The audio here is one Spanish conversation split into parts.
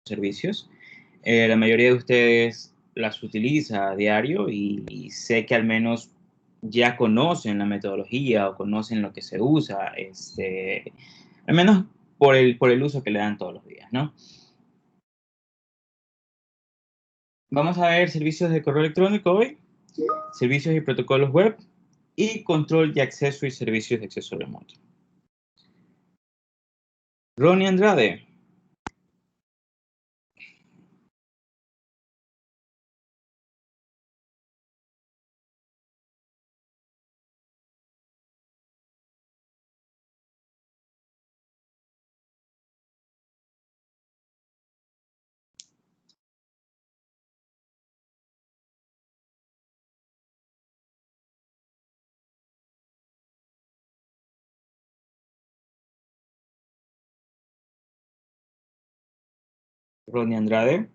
servicios. La mayoría de ustedes las utiliza a diario y sé que al menos ya conocen la metodología o conocen lo que se usa, al menos por el uso que le dan todos los días, ¿no? Vamos a ver servicios de correo electrónico hoy, servicios y protocolos web y control de acceso y servicios de acceso remoto. Ronnie Andrade. Ronnie Andrade.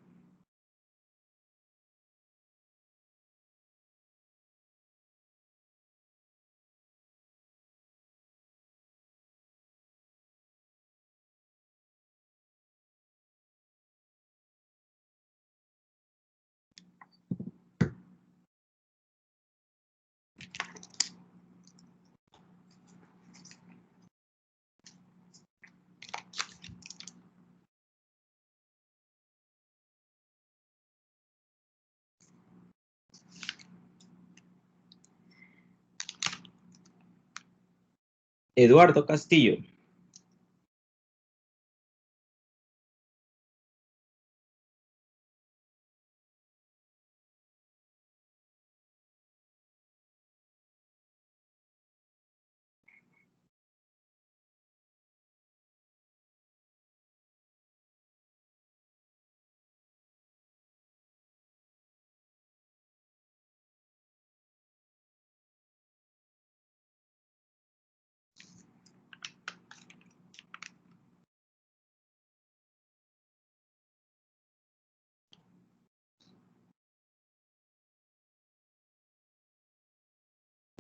Eduardo Castillo.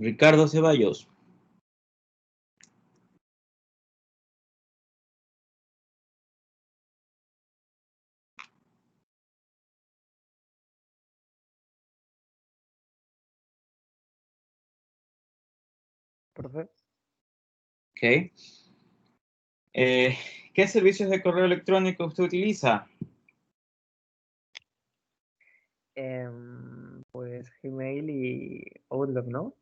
Ricardo Ceballos. Perfecto. Ok. ¿Qué servicios de correo electrónico usted utiliza? Pues Gmail y Outlook, ¿no?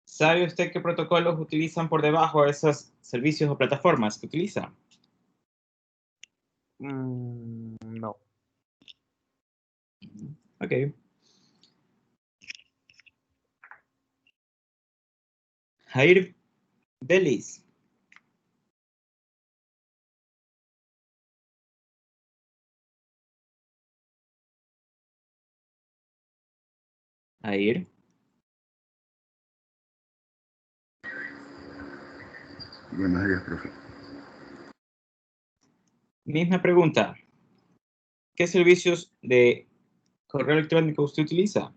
¿Sabe usted qué protocolos utilizan por debajo de esos servicios o plataformas que utiliza? No. Ok. Jair Belis. Jair. Buenos días, profe. Misma pregunta. ¿Qué servicios de correo electrónico usted utiliza?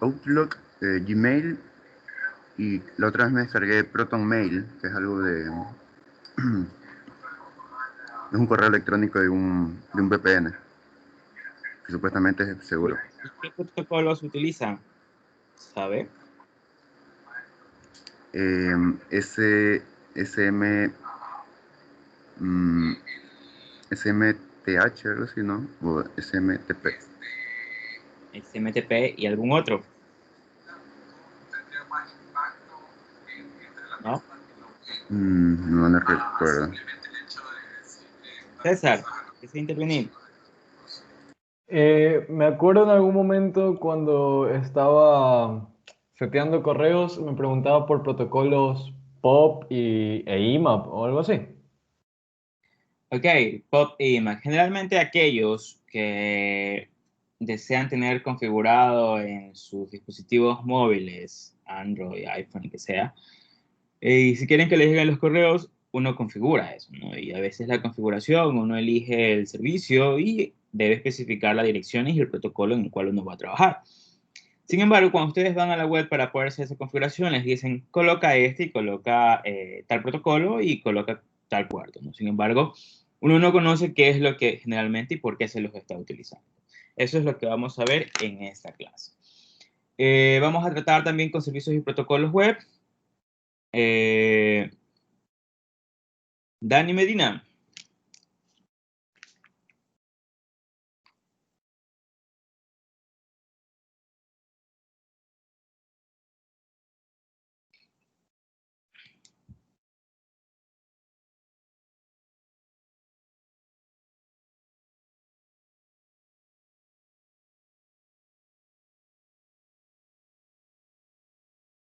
Outlook, Gmail, y la otra vez me descargué Proton Mail, que es algo de... es un correo electrónico de un VPN, que supuestamente es seguro. ¿Y qué protocolos utiliza? ¿Sabe? SM, SMTH, algo así, ¿no? O SMTP. XMTP y algún otro. ¿No? No recuerdo. César, ¿desea intervenir? Me acuerdo en algún momento cuando estaba seteando correos, me preguntaba por protocolos POP e IMAP o algo así. Ok, POP e IMAP. Generalmente aquellos que desean tener configurado en sus dispositivos móviles, Android, iPhone, que sea, y si quieren que les lleguen los correos, uno configura eso, ¿no? Y a veces la configuración, uno elige el servicio y debe especificar las direcciones y el protocolo en el cual uno va a trabajar. Sin embargo, cuando ustedes van a la web para poder hacer esa configuración, les dicen coloca este y coloca tal protocolo y coloca tal puerto, ¿no? Sin embargo, uno no conoce qué es lo que generalmente y por qué se los está utilizando. Eso es lo que vamos a ver en esta clase. Vamos a tratar también con servicios y protocolos web. Dani Medina.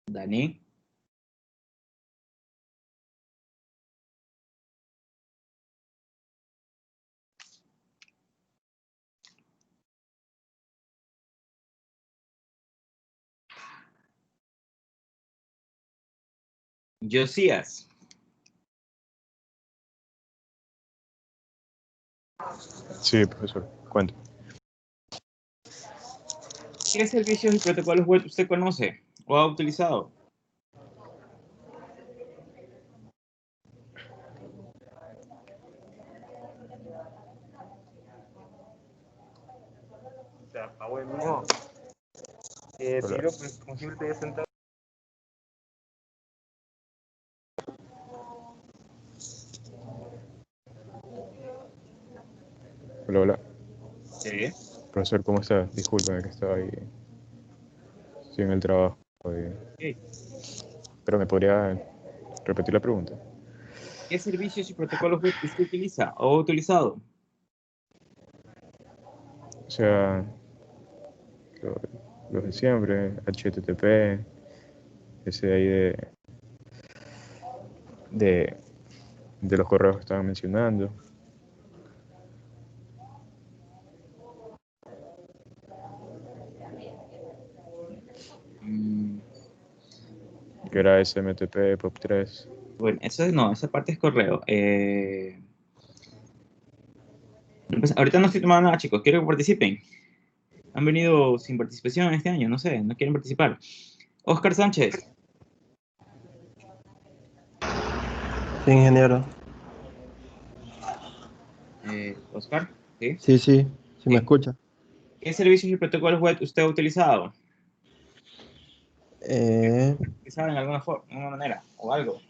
Dani. Josías. Sí, profesor, cuento. ¿Qué servicios y protocolos web usted conoce o ha utilizado? Se apagó el mío. Tiro, pues, como siempre estoy sentado. Hola, hola. Sí. Profesor, ¿cómo está? Disculpe que estaba ahí. Estoy en el trabajo. Sí. Pero me podría repetir la pregunta. ¿Qué servicios y protocolos web usted utiliza o ha utilizado? O sea, los de siempre, HTTP, ese de ahí de los correos que estaban mencionando. Que era SMTP, POP3. Bueno, eso no, esa parte es correo. Pues, ahorita no estoy tomando nada, chicos. Quiero que participen. Han venido sin participación este año, no sé, no quieren participar. Oscar Sánchez. Sí, ingeniero. Oscar, ¿sí? Sí, sí me Sí. escucha. ¿Qué servicios y protocolos web usted ha utilizado? ¿Utilizado en alguna manera o algo?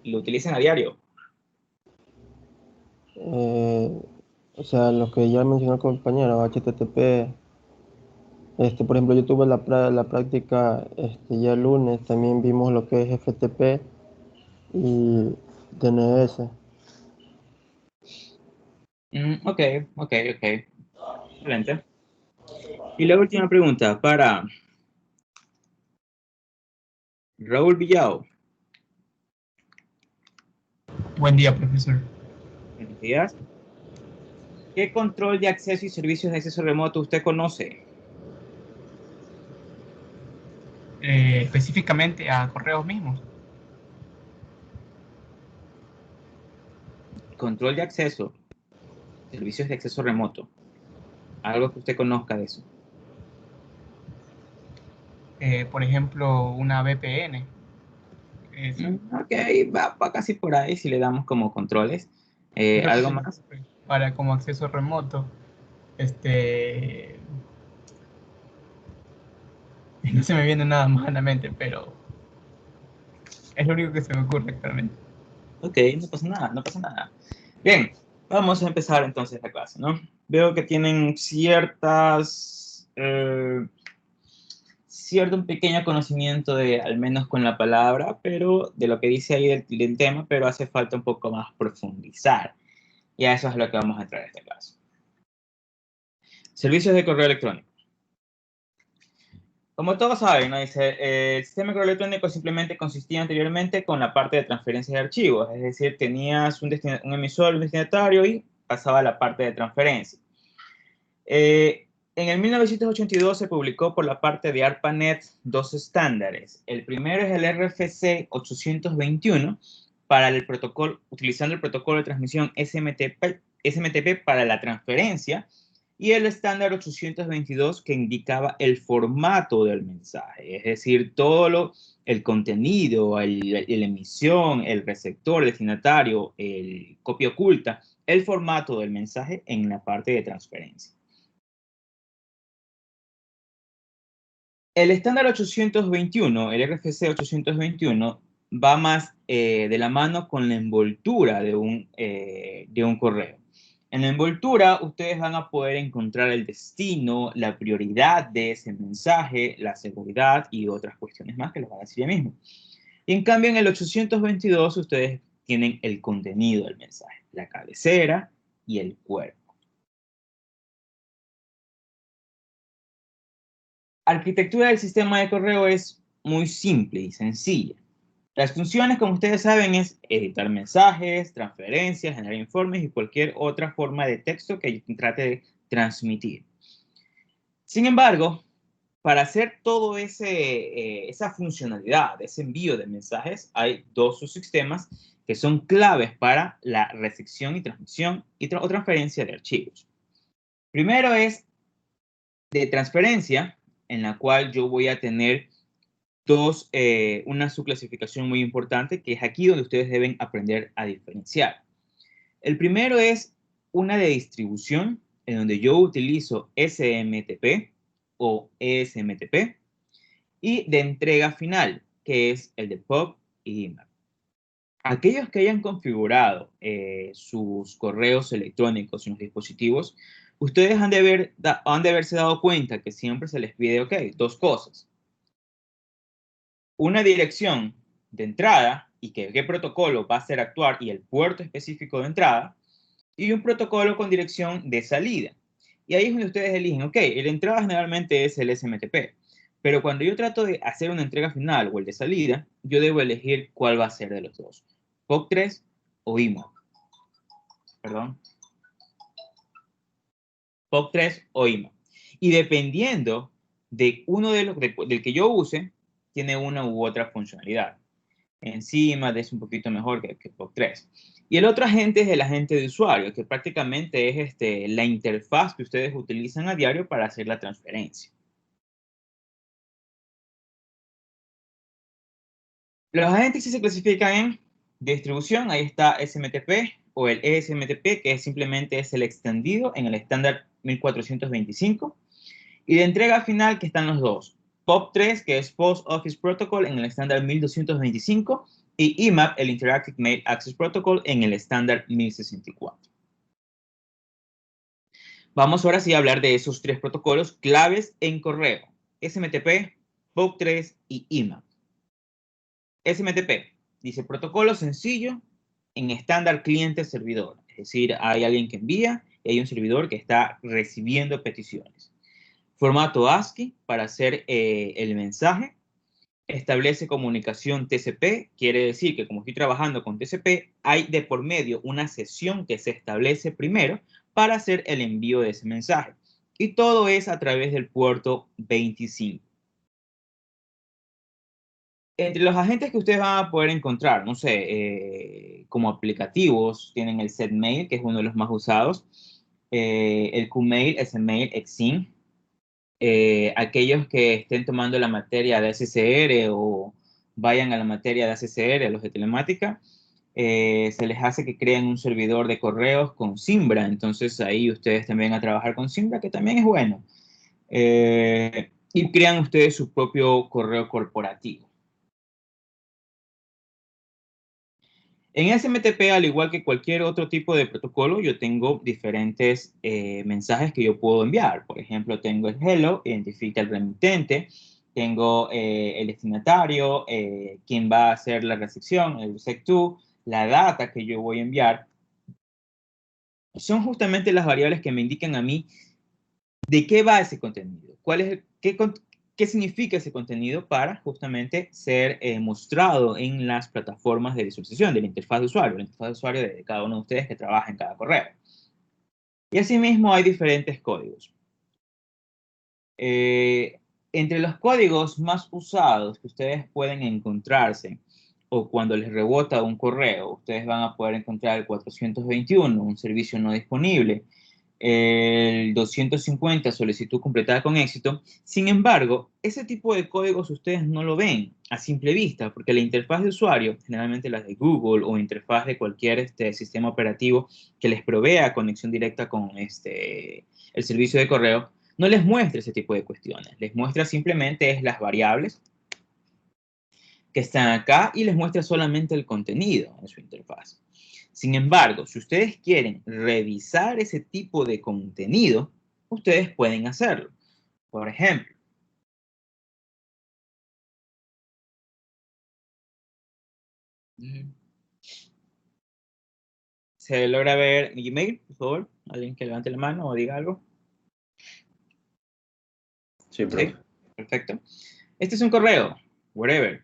¿Lo utilizan a diario? O sea, los que ya mencionó el compañero, HTTP. Por ejemplo, yo tuve la práctica ya el lunes, también vimos lo que es FTP y DNS. Ok. Excelente. Y la última pregunta para Raúl Villao. Buen día, profesor. Buenos días. ¿Qué control de acceso y servicios de acceso remoto usted conoce? Específicamente a correos mismos. Control de acceso, servicios de acceso remoto. Algo que usted conozca de eso. Por ejemplo, una VPN. Ok, va casi por ahí si le damos como controles. ¿Algo más? Para como acceso remoto. No se me viene nada más a la mente, pero es lo único que se me ocurre actualmente. Ok, no pasa nada, no pasa nada. Bien, vamos a empezar entonces la clase, ¿no? Veo que tienen cierto un pequeño conocimiento de, al menos con la palabra, pero de lo que dice ahí del tema, pero hace falta un poco más profundizar. Y a eso es lo que vamos a entrar en esta clase. Servicios de correo electrónico. Como todos saben, ¿no? Dice, el sistema de correo electrónico simplemente consistía anteriormente con la parte de transferencia de archivos, es decir, tenías un emisor, un destinatario y pasaba a la parte de transferencia. En el 1982 se publicó por la parte de ARPANET dos estándares. El primero es el RFC 821 para el protocolo, utilizando el protocolo de transmisión SMTP para la transferencia, y el estándar 822 que indicaba el formato del mensaje, es decir, el contenido, la emisión, el receptor, el destinatario, el copia oculta, el formato del mensaje en la parte de transferencia. El estándar 821, el RFC 821, va más de la mano con la envoltura de un correo. En la envoltura, ustedes van a poder encontrar el destino, la prioridad de ese mensaje, la seguridad y otras cuestiones más que les voy a decir ya mismo. Y en cambio, en el 822, ustedes tienen el contenido del mensaje, la cabecera y el cuerpo. Arquitectura del sistema de correo es muy simple y sencilla. Las funciones, como ustedes saben, es editar mensajes, transferencias, generar informes y cualquier otra forma de texto que trate de transmitir. Sin embargo, para hacer todo esa funcionalidad, ese envío de mensajes, hay dos subsistemas que son claves para la recepción y transmisión o transferencia de archivos. Primero es de transferencia, en la cual yo voy a tener una subclasificación muy importante, que es aquí donde ustedes deben aprender a diferenciar. El primero es una de distribución, en donde yo utilizo SMTP o ESMTP, y de entrega final, que es el de POP y IMAP. Aquellos que hayan configurado sus correos electrónicos en los dispositivos, ustedes han de haberse dado cuenta que siempre se les pide, ok, dos cosas. Una dirección de entrada y qué protocolo va a hacer actuar y el puerto específico de entrada, y un protocolo con dirección de salida. Y ahí es donde ustedes eligen, ok, la entrada generalmente es el SMTP, pero cuando yo trato de hacer una entrega final o el de salida, yo debo elegir cuál va a ser de los dos, POP3 o IMAP. Perdón. POP3 o IMAP. Y dependiendo de uno del que yo use, tiene una u otra funcionalidad. Encima es un poquito mejor que POP3. Y el otro agente es el agente de usuario, que prácticamente es la interfaz que ustedes utilizan a diario para hacer la transferencia. Los agentes sí se clasifican en distribución, ahí está SMTP o el ESMTP, que simplemente es el extendido en el estándar 1425. Y de entrega final, que están los dos. POP3, que es Post Office Protocol en el estándar 1225, y IMAP, el Interactive Mail Access Protocol, en el estándar 1064. Vamos ahora sí a hablar de esos tres protocolos claves en correo: SMTP, POP3 y IMAP. SMTP dice protocolo sencillo en estándar cliente-servidor. Es decir, hay alguien que envía y hay un servidor que está recibiendo peticiones. Formato ASCII para hacer el mensaje. Establece comunicación TCP, quiere decir que como estoy trabajando con TCP, hay de por medio una sesión que se establece primero para hacer el envío de ese mensaje. Y todo es a través del puerto 25. Entre los agentes que ustedes van a poder encontrar, no sé, como aplicativos, tienen el SetMail, que es uno de los más usados, el QMail, SMail, Exim. Aquellos que estén tomando la materia de SSR o vayan a la materia de ACCR, a los de telemática, se les hace que creen un servidor de correos con Zimbra. Entonces ahí ustedes también van a trabajar con Zimbra, que también es bueno. Y crean ustedes su propio correo corporativo. En SMTP, al igual que cualquier otro tipo de protocolo, yo tengo diferentes mensajes que yo puedo enviar. Por ejemplo, tengo el hello, identifica el remitente. Tengo el destinatario, quién va a hacer la recepción, el sec2, la data que yo voy a enviar. Son justamente las variables que me indican a mí de qué va ese contenido, qué significa ese contenido para justamente ser mostrado en las plataformas de visualización de la interfaz de usuario de cada uno de ustedes que trabaja en cada correo. Y asimismo hay diferentes códigos. Entre los códigos más usados que ustedes pueden encontrarse o cuando les rebota un correo, ustedes van a poder encontrar el 421, un servicio no disponible, el 250 solicitud completada con éxito. Sin embargo, ese tipo de códigos ustedes no lo ven a simple vista, porque la interfaz de usuario, generalmente las de Google o interfaz de cualquier sistema operativo que les provea conexión directa con el servicio de correo, no les muestra ese tipo de cuestiones. Les muestra simplemente las variables que están acá y les muestra solamente el contenido en su interfaz. Sin embargo, si ustedes quieren revisar ese tipo de contenido, ustedes pueden hacerlo. Por ejemplo, ¿se logra ver mi Gmail, por favor? ¿Alguien que levante la mano o diga algo? Sí, profe. Sí, perfecto. Este es un correo, whatever.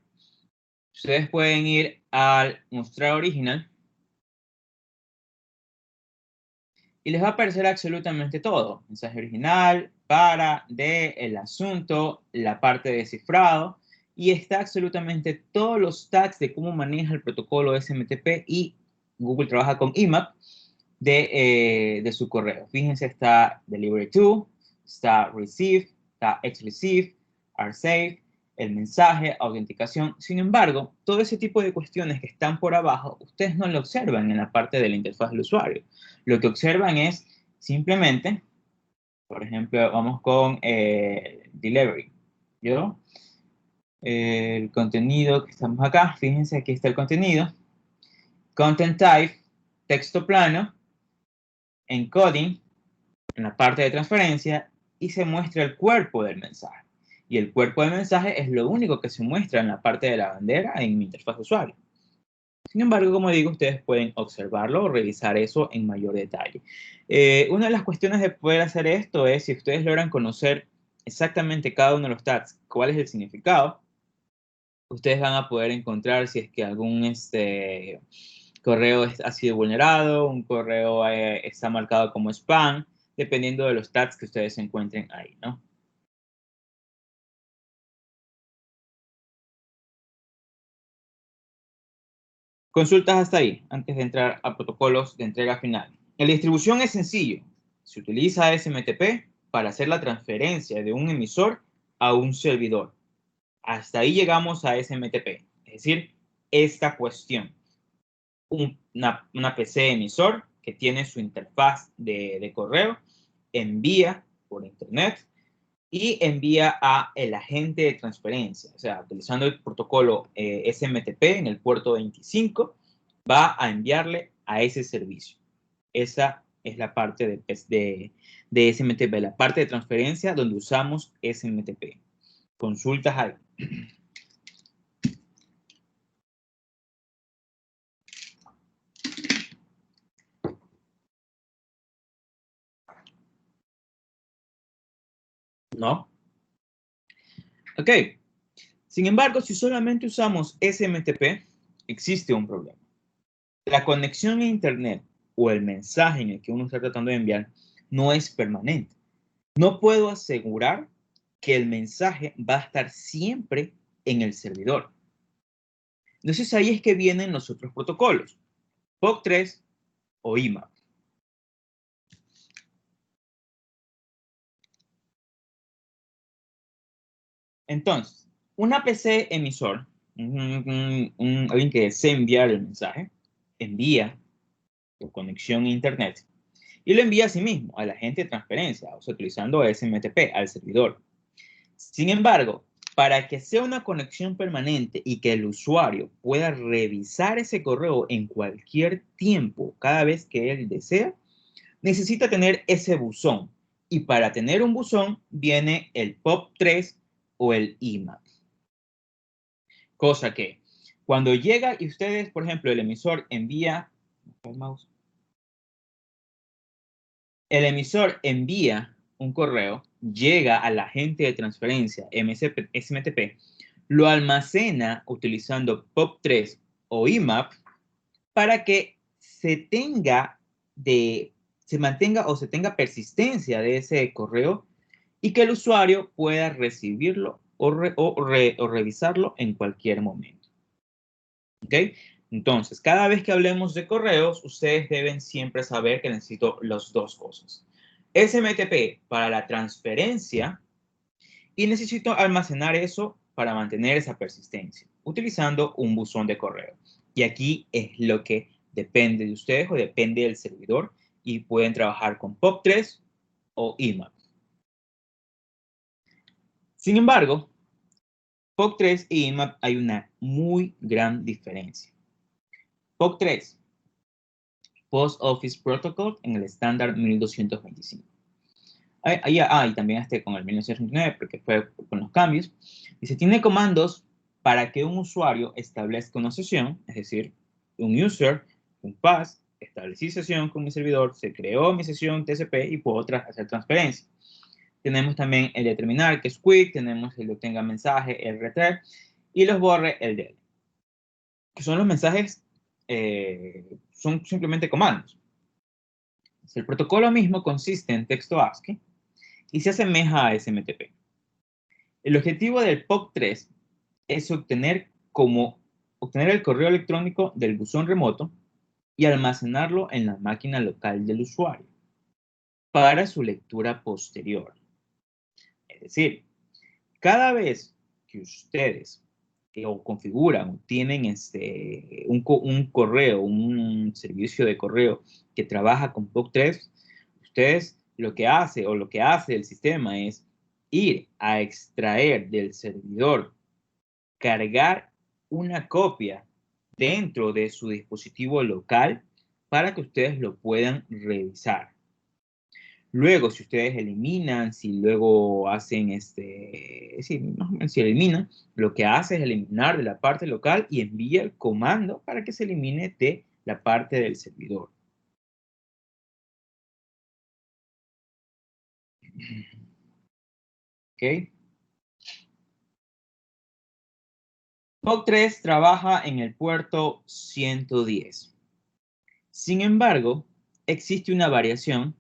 Ustedes pueden ir al mostrar original y les va a aparecer absolutamente todo. Mensaje original, el asunto, la parte de cifrado, y está absolutamente todos los tags de cómo maneja el protocolo SMTP, y Google trabaja con IMAP de su correo. Fíjense, está Delivery to, está Receive, está XReceive, RSave, el mensaje, autenticación. Sin embargo, todo ese tipo de cuestiones que están por abajo, ustedes no lo observan en la parte de la interfaz del usuario. Lo que observan es simplemente, por ejemplo, vamos con Delivery. ¿Yo? El contenido que estamos acá, fíjense, aquí está el contenido. Content type, texto plano, encoding, en la parte de transferencia, y se muestra el cuerpo del mensaje. Y el cuerpo del mensaje es lo único que se muestra en la parte de la bandera en mi interfaz de usuario. Sin embargo, como digo, ustedes pueden observarlo o revisar eso en mayor detalle. Una de las cuestiones de poder hacer esto es, si ustedes logran conocer exactamente cada uno de los tags, cuál es el significado, ustedes van a poder encontrar si es que algún correo ha sido vulnerado, un correo está marcado como spam, dependiendo de los tags que ustedes encuentren ahí, ¿no? Consultas hasta ahí, antes de entrar a protocolos de entrega final. La distribución es sencillo. Se utiliza SMTP para hacer la transferencia de un emisor a un servidor. Hasta ahí llegamos a SMTP, es decir, esta cuestión. Una PC emisor que tiene su interfaz de correo, envía por internet y envía a el agente de transferencia, o sea, utilizando el protocolo SMTP en el puerto 25, va a enviarle a ese servicio. Esa es la parte de SMTP, la parte de transferencia donde usamos SMTP. Consultas ahí. ¿No? Ok. Sin embargo, si solamente usamos SMTP, existe un problema. La conexión a Internet o el mensaje en el que uno está tratando de enviar no es permanente. No puedo asegurar que el mensaje va a estar siempre en el servidor. Entonces ahí es que vienen los otros protocolos, POP3 o IMAP. Entonces, una PC emisor, alguien que desea enviar el mensaje, envía por conexión a Internet y lo envía a sí mismo, al agente de transferencia, o sea, utilizando SMTP, al servidor. Sin embargo, para que sea una conexión permanente y que el usuario pueda revisar ese correo en cualquier tiempo, cada vez que él desea, necesita tener ese buzón. Y para tener un buzón viene el POP3 o el IMAP. Cosa que cuando llega y ustedes, por ejemplo, el emisor envía un correo, llega al agente de transferencia SMTP, lo almacena utilizando POP3 o IMAP para que se mantenga o se tenga persistencia de ese correo y que el usuario pueda recibirlo o revisarlo en cualquier momento. ¿Ok? Entonces, cada vez que hablemos de correos, ustedes deben siempre saber que necesito las dos cosas. SMTP para la transferencia y necesito almacenar eso para mantener esa persistencia utilizando un buzón de correo. Y aquí es lo que depende de ustedes o depende del servidor y pueden trabajar con POP3 o IMAP. Sin embargo, POP3 y IMAP hay una muy gran diferencia. POP3, Post Office Protocol en el estándar 1225. Y también con el 1969 porque fue con los cambios. Dice, tiene comandos para que un usuario establezca una sesión, es decir, un user, un pass, establecí sesión con mi servidor, se creó mi sesión TCP y puedo hacer transferencia. Tenemos también el de terminar, que es quick, tenemos el de obtenga mensaje, el return, y los borre, el del. Que son los mensajes, son simplemente comandos. El protocolo mismo consiste en texto ASCII y se asemeja a SMTP. El objetivo del POP3 es obtener el correo electrónico del buzón remoto y almacenarlo en la máquina local del usuario para su lectura posterior. Es decir, cada vez que ustedes configuran o tienen un correo, un servicio de correo que trabaja con POP3, ustedes lo que hace el sistema es ir a extraer del servidor, cargar una copia dentro de su dispositivo local para que ustedes lo puedan revisar. Luego, si ustedes eliminan, si luego hacen si eliminan, lo que hace es eliminar de la parte local y envía el comando para que se elimine de la parte del servidor. ¿Ok? POP3 trabaja en el puerto 110. Sin embargo, existe una variación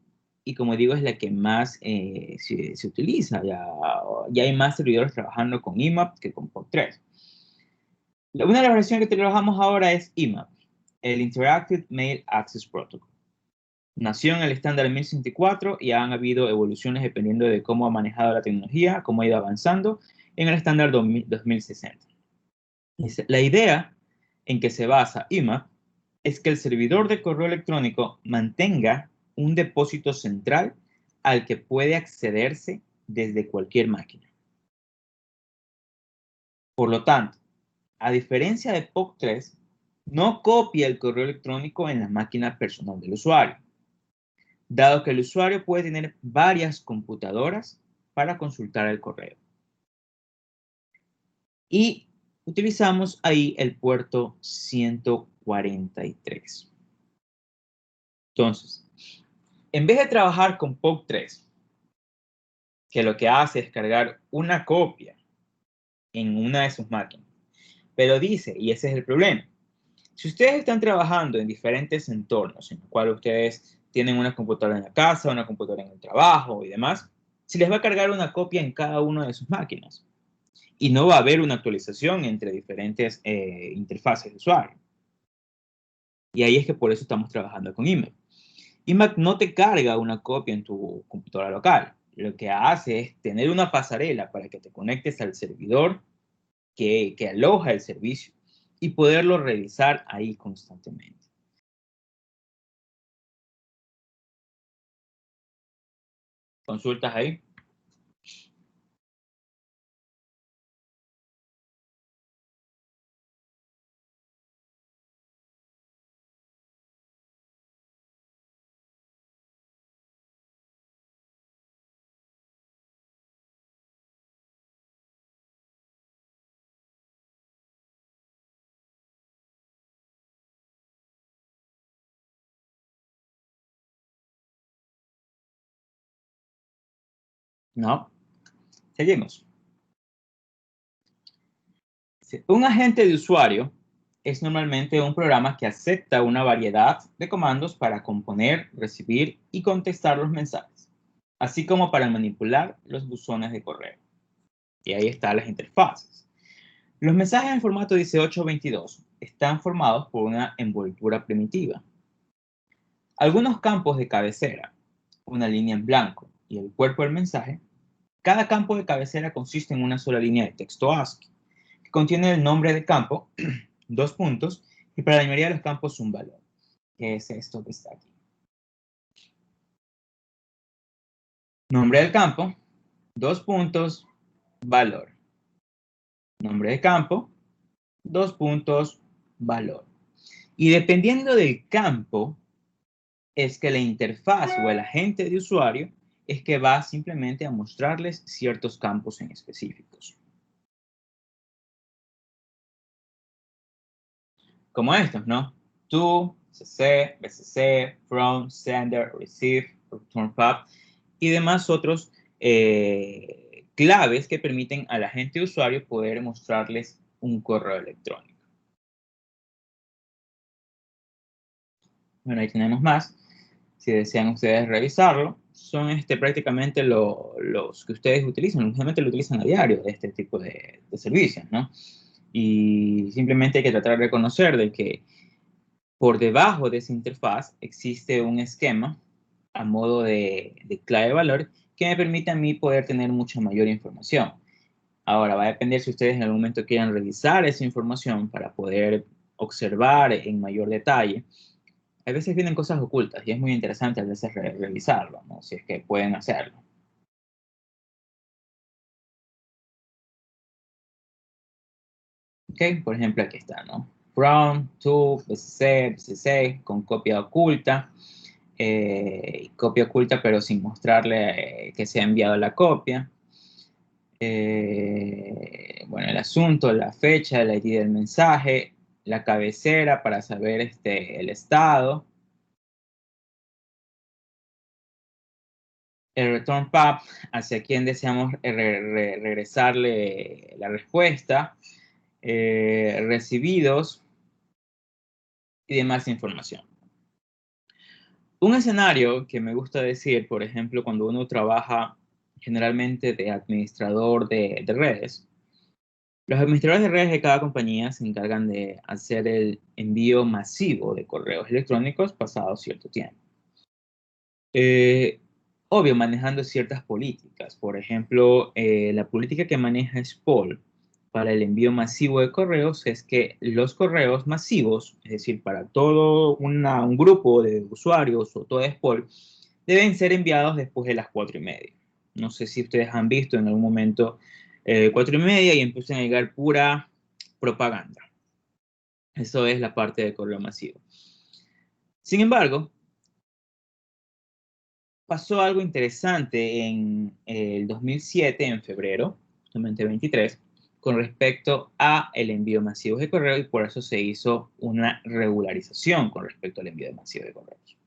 y como digo es la que más se utiliza. Ya hay más servidores trabajando con IMAP que con POP3. Una de las versiones que trabajamos ahora es IMAP, el Interactive Mail Access Protocol. Nació en el estándar 1064 y han habido evoluciones dependiendo de cómo ha manejado la tecnología, cómo ha ido avanzando en el estándar 2060. La idea en que se basa IMAP es que el servidor de correo electrónico mantenga un depósito central al que puede accederse desde cualquier máquina. Por lo tanto, a diferencia de POP3, no copia el correo electrónico en la máquina personal del usuario, dado que el usuario puede tener varias computadoras para consultar el correo. Y utilizamos ahí el puerto 143. Entonces, en vez de trabajar con POP3, que lo que hace es cargar una copia en una de sus máquinas, pero dice, y ese es el problema, si ustedes están trabajando en diferentes entornos, en los cuales ustedes tienen una computadora en la casa, una computadora en el trabajo y demás, se les va a cargar una copia en cada una de sus máquinas. Y no va a haber una actualización entre diferentes interfaces de usuario. Y ahí es que por eso estamos trabajando con IMAP. IMAP no te carga una copia en tu computadora local. Lo que hace es tener una pasarela para que te conectes al servidor que aloja el servicio y poderlo revisar ahí constantemente. ¿Consultas ahí? No. Seguimos. Un agente de usuario es normalmente un programa que acepta una variedad de comandos para componer, recibir y contestar los mensajes, así como para manipular los buzones de correo. Y ahí están las interfaces. Los mensajes en formato 1822 están formados por una envoltura primitiva. Algunos campos de cabecera una línea en blanco y el cuerpo del mensaje, cada campo de cabecera consiste en una sola línea de texto ASCII, que contiene el nombre del campo, 2 puntos, y para la mayoría de los campos un valor, que es esto que está aquí. Nombre del campo, 2 puntos, valor. Nombre de campo, 2 puntos, valor. Y dependiendo del campo, es que la interfaz o el agente de usuario es que va simplemente a mostrarles ciertos campos en específicos. Como estos, ¿no? To, CC, BCC, from, sender, receive, return pub y demás otros claves que permiten al agente de usuario poder mostrarles un correo electrónico. Bueno, ahí tenemos más. Si desean ustedes revisarlo, son prácticamente los que ustedes utilizan. Usualmente lo utilizan a diario, este tipo de servicios, ¿no? Y simplemente hay que tratar de reconocer de que por debajo de esa interfaz existe un esquema a modo de clave de valor que me permite a mí poder tener mucha mayor información. Ahora, va a depender si ustedes en algún momento quieran revisar esa información para poder observar en mayor detalle. A veces vienen cosas ocultas y es muy interesante a veces revisarlo, ¿no? Si es que pueden hacerlo. Ok, por ejemplo, aquí está, ¿no? From, to, BCC, BCC, con copia oculta. Copia oculta, pero sin mostrarle que se ha enviado la copia. Bueno, el asunto, la fecha, el ID del mensaje, la cabecera para saber el estado. El return pub, hacia quien deseamos regresarle la respuesta, recibidos y demás información. Un escenario que me gusta decir, por ejemplo, cuando uno trabaja generalmente de administrador de redes, los administradores de redes de cada compañía se encargan de hacer el envío masivo de correos electrónicos pasado cierto tiempo. Obvio, manejando ciertas políticas. Por ejemplo, la política que maneja SPOL para el envío masivo de correos es que los correos masivos, es decir, para todo un grupo de usuarios o todo SPOL, deben ser enviados después de las 4:30. No sé si ustedes han visto en algún momento 4:30 y empiezan a llegar pura propaganda. Eso es la parte de correo masivo. Sin embargo, pasó algo interesante en el 2007, en febrero, justamente 23, con respecto a el envío masivo de correo y por eso se hizo una regularización con respecto al envío masivo de correos.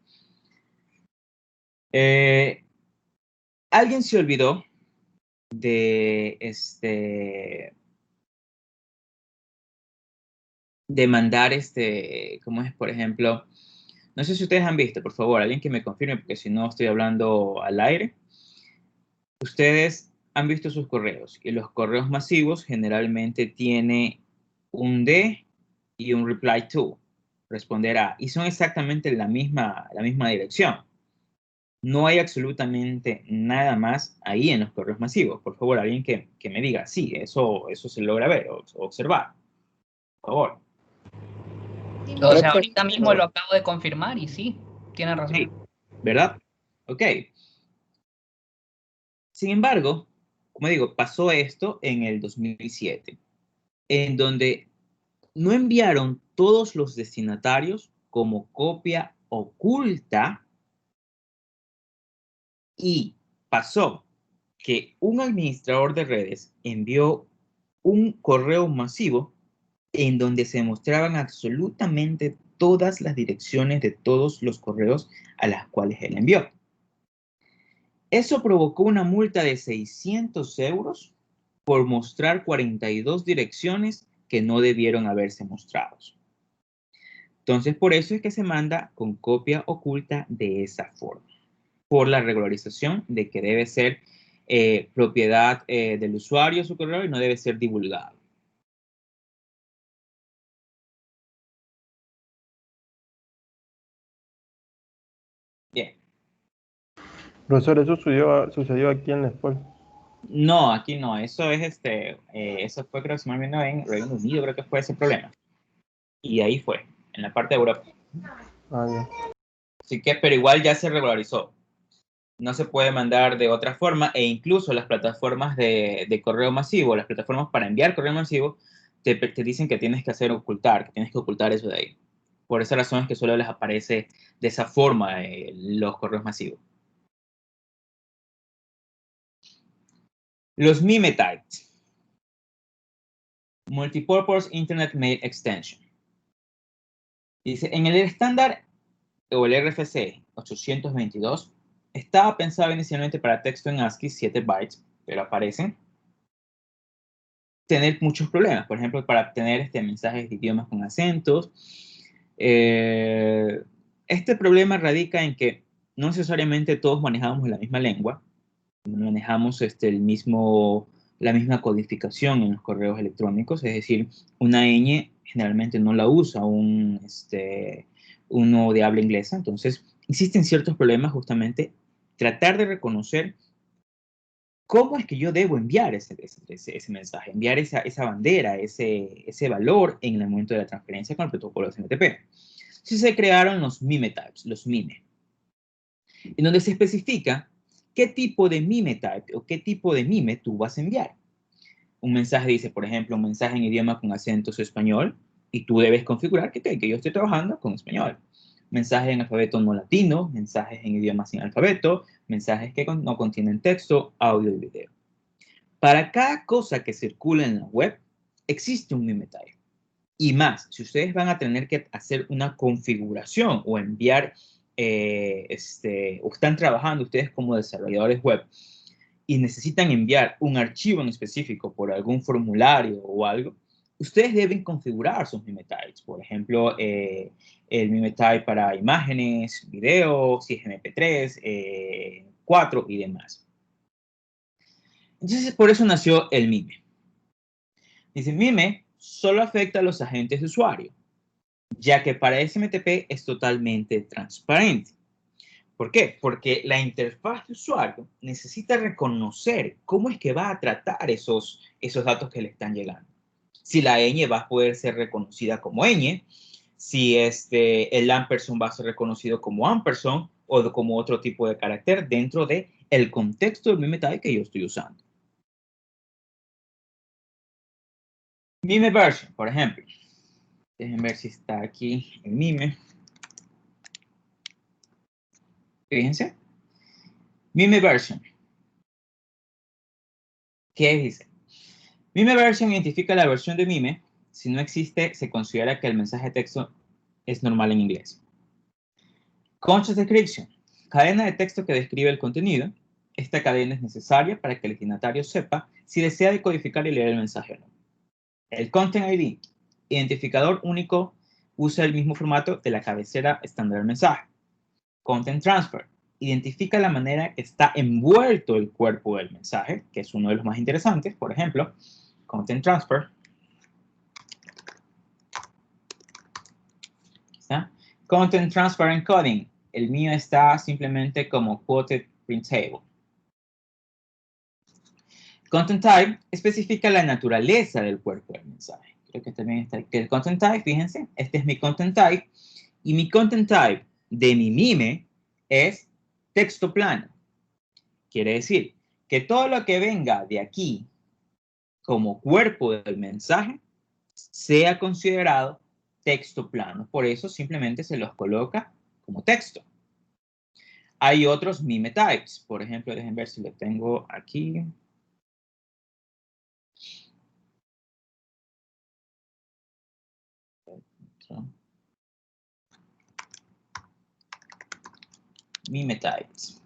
Alguien se olvidó de de mandar ¿cómo es? Por ejemplo, no sé si ustedes han visto, por favor, alguien que me confirme, porque si no estoy hablando al aire. Ustedes han visto sus correos y los correos masivos generalmente tienen un D y un reply to, responder a, y son exactamente la misma dirección. No hay absolutamente nada más ahí en los correos masivos. Por favor, alguien que me diga, sí, eso se logra ver o observar. Por favor. O sea, ahorita mismo lo acabo de confirmar y sí, tiene razón. Sí, ¿verdad? Ok. Sin embargo, como digo, pasó esto en el 2007, en donde no enviaron todos los destinatarios como copia oculta y pasó que un administrador de redes envió un correo masivo en donde se mostraban absolutamente todas las direcciones de todos los correos a las cuales él envió. Eso provocó una multa de 600 euros por mostrar 42 direcciones que no debieron haberse mostrado. Entonces, por eso es que se manda con copia oculta de esa forma, por la regularización de que debe ser propiedad del usuario su correo y no debe ser divulgado. Bien. Profesor, eso sucedió aquí en la escuela. No, aquí no. Eso es eso fue creo que se me olvidó en Reino Unido, creo que fue ese problema. Y ahí fue, en la parte de Europa. Ah, ya. Así que, pero igual ya se regularizó. No se puede mandar de otra forma e incluso las plataformas de correo masivo, las plataformas para enviar correo masivo, te dicen que tienes que ocultar, que tienes que ocultar eso de ahí. Por esa razón es que solo les aparece de esa forma los correos masivos. Los MIME types. Multipurpose Internet Mail Extension. Dice, en el estándar o el RFC 822 estaba pensado inicialmente para texto en ASCII 7 bytes, pero aparecen tener muchos problemas. Por ejemplo, para obtener mensajes de idiomas con acentos. Este problema radica en que no necesariamente todos manejamos la misma lengua, manejamos la misma codificación en los correos electrónicos, es decir, una ñ generalmente no la usa uno de habla inglesa, entonces existen ciertos problemas justamente tratar de reconocer cómo es que yo debo enviar ese mensaje, enviar esa bandera, ese valor en el momento de la transferencia con el protocolo SMTP. Entonces se crearon los MIME types, los MIME, en donde se especifica qué tipo de MIME type o qué tipo de MIME tú vas a enviar. Un mensaje dice, por ejemplo, un mensaje en idioma con acentos español, y tú debes configurar que yo estoy trabajando con español. Mensajes en alfabeto no latino, mensajes en idioma sin alfabeto, mensajes que no contienen texto, audio y video. Para cada cosa que circula en la web, existe un MIME type. Y más, si ustedes van a tener que hacer una configuración o enviar, o están trabajando ustedes como desarrolladores web y necesitan enviar un archivo en específico por algún formulario o algo, ustedes deben configurar sus MIME types. Por ejemplo, el MIME type para imágenes, videos, si es MP3, 4 y demás. Entonces, por eso nació el MIME. Dice, MIME solo afecta a los agentes de usuario, ya que para SMTP es totalmente transparente. ¿Por qué? Porque la interfaz de usuario necesita reconocer cómo es que va a tratar esos datos que le están llegando. Si la ñ va a poder ser reconocida como ñ, si el ampersand va a ser reconocido como ampersand o como otro tipo de carácter dentro del contexto del MIME type que yo estoy usando. MIME version, por ejemplo. Déjenme ver si está aquí el MIME. Fíjense. MIME version. ¿Qué dice? MIME version identifica la versión de MIME. Si no existe, se considera que el mensaje de texto es normal en inglés. Context description. Cadena de texto que describe el contenido. Esta cadena es necesaria para que el destinatario sepa si desea decodificar y leer el mensaje o no. El Content ID. Identificador único, usa el mismo formato de la cabecera estándar del mensaje. Content Transfer. Identifica la manera que está envuelto el cuerpo del mensaje, que es uno de los más interesantes. Por ejemplo, Content Transfer. ¿Está? Content Transfer Encoding. El mío está simplemente como Quoted Printable. Content Type especifica la naturaleza del cuerpo del mensaje. Creo que también está aquí el Content Type, fíjense. Este es mi Content Type. Y mi Content Type de mi MIME es texto plano. Quiere decir que todo lo que venga de aquí como cuerpo del mensaje sea considerado texto plano. Por eso simplemente se los coloca como texto. Hay otros MIME types. Por ejemplo, déjenme ver si lo tengo aquí. MIME types.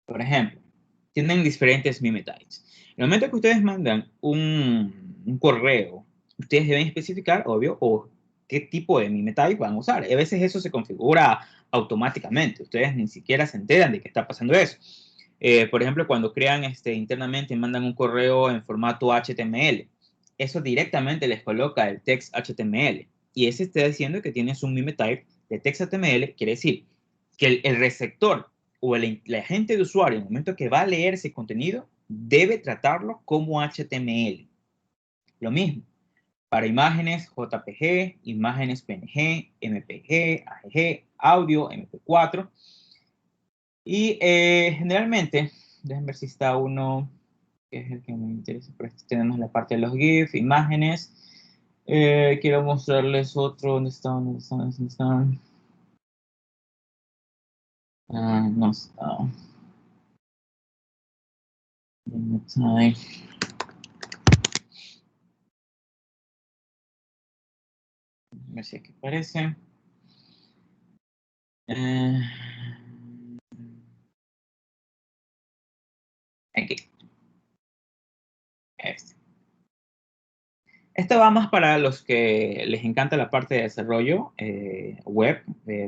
Por ejemplo, tienen diferentes MIME types. En el momento que ustedes mandan un correo, ustedes deben especificar, obvio, o qué tipo de MIME type van a usar. A veces eso se configura automáticamente. Ustedes ni siquiera se enteran de que está pasando eso. Por ejemplo, cuando crean internamente y mandan un correo en formato HTML, eso directamente les coloca el text HTML. Y ese está diciendo que tienes un meme type de text HTML, quiere decir que el receptor o el agente de usuario, en el momento que va a leer ese contenido, debe tratarlo como HTML. Lo mismo para imágenes JPG, imágenes PNG, MPG, AGG, audio, MP4. Y generalmente, déjenme ver si está uno, que es el que me interesa, pero aquí tenemos la parte de los GIF, imágenes. Quiero mostrarles otro. ¿Dónde están? ¿Dónde están? ¿Dónde están? No está. A ver si aquí aparece. Aquí. Este. Esto va más para los que les encanta la parte de desarrollo web,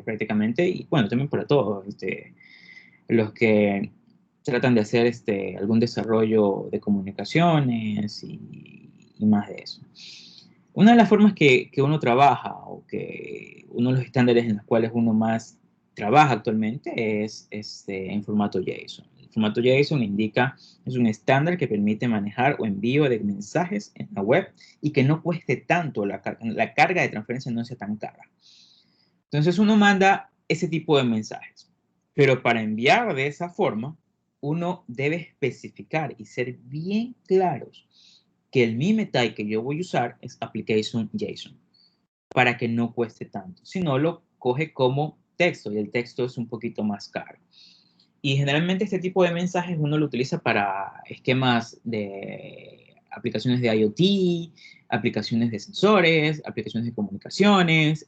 prácticamente, y bueno, también para todos los que tratan de hacer algún desarrollo de comunicaciones y más de eso. Una de las formas que uno trabaja o que uno de los estándares en los cuales uno más trabaja actualmente es en formato JSON. El formato JSON indica, es un estándar que permite manejar o envío de mensajes en la web y que no cueste tanto, la carga de transferencia no sea tan cara. Entonces uno manda ese tipo de mensajes, pero para enviar de esa forma, uno debe especificar y ser bien claros que el meme type que yo voy a usar es application JSON para que no cueste tanto. Si no, lo coge como texto y el texto es un poquito más caro. Y generalmente este tipo de mensajes uno lo utiliza para esquemas de aplicaciones de IoT, aplicaciones de sensores, aplicaciones de comunicaciones,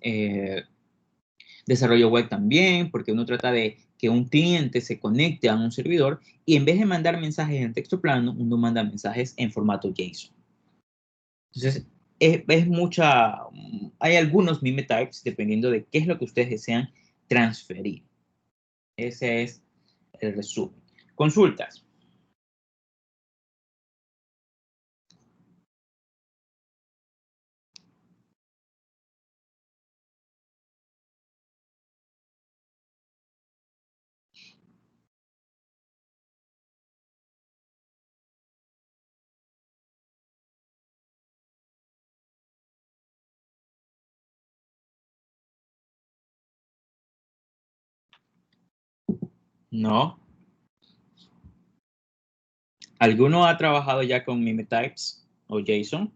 desarrollo web también, porque uno trata de que un cliente se conecte a un servidor y en vez de mandar mensajes en texto plano, uno manda mensajes en formato JSON. Entonces, hay algunos meme types dependiendo de qué es lo que ustedes desean transferir. Ese es el resumen. Consultas. No. ¿Alguno ha trabajado ya con meme types o JSON?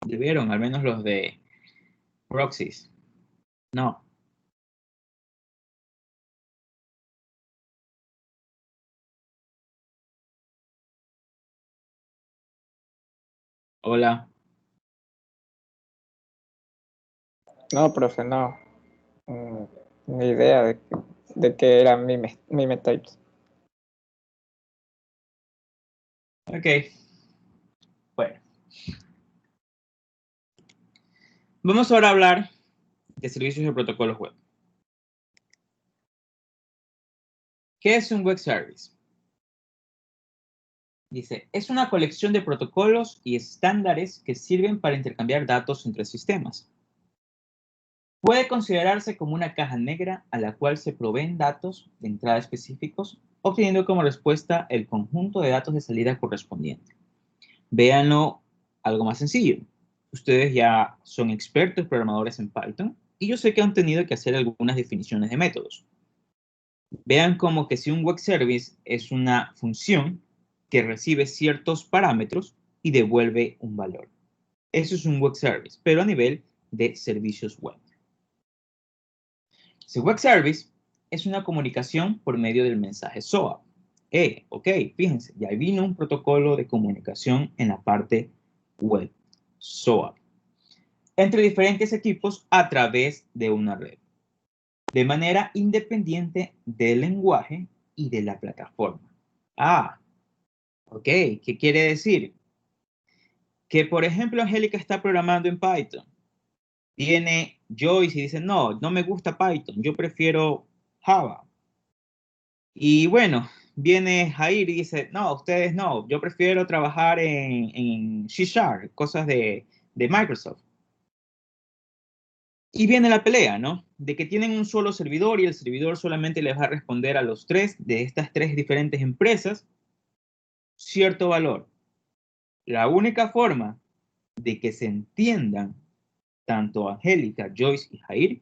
Debieron, al menos los de proxies. No. Hola. No, profe, no. Ni idea de qué eran meme types. Ok. Bueno. Vamos ahora a hablar de servicios de protocolos web. ¿Qué es un web service? Dice, es una colección de protocolos y estándares que sirven para intercambiar datos entre sistemas. Puede considerarse como una caja negra a la cual se proveen datos de entrada específicos, obteniendo como respuesta el conjunto de datos de salida correspondiente. Véanlo algo más sencillo. Ustedes ya son expertos programadores en Python y yo sé que han tenido que hacer algunas definiciones de métodos. Vean como que si un web service es una función que recibe ciertos parámetros y devuelve un valor. Eso es un web service, pero a nivel de servicios web. Si web service es una comunicación por medio del mensaje SOAP. Ok, fíjense, ya vino un protocolo de comunicación en la parte web, SOAP, entre diferentes equipos a través de una red, de manera independiente del lenguaje y de la plataforma. Ok, ¿qué quiere decir? Que, por ejemplo, Angélica está programando en Python. Viene Joyce y dice, no me gusta Python, yo prefiero Java. Y bueno, viene Jair y dice, no, ustedes no, yo prefiero trabajar en C#, cosas de Microsoft. Y viene la pelea, ¿no? De que tienen un solo servidor y el servidor solamente les va a responder a los tres de estas tres diferentes empresas cierto valor. La única forma de que se entiendan tanto Angélica, Joyce y Jair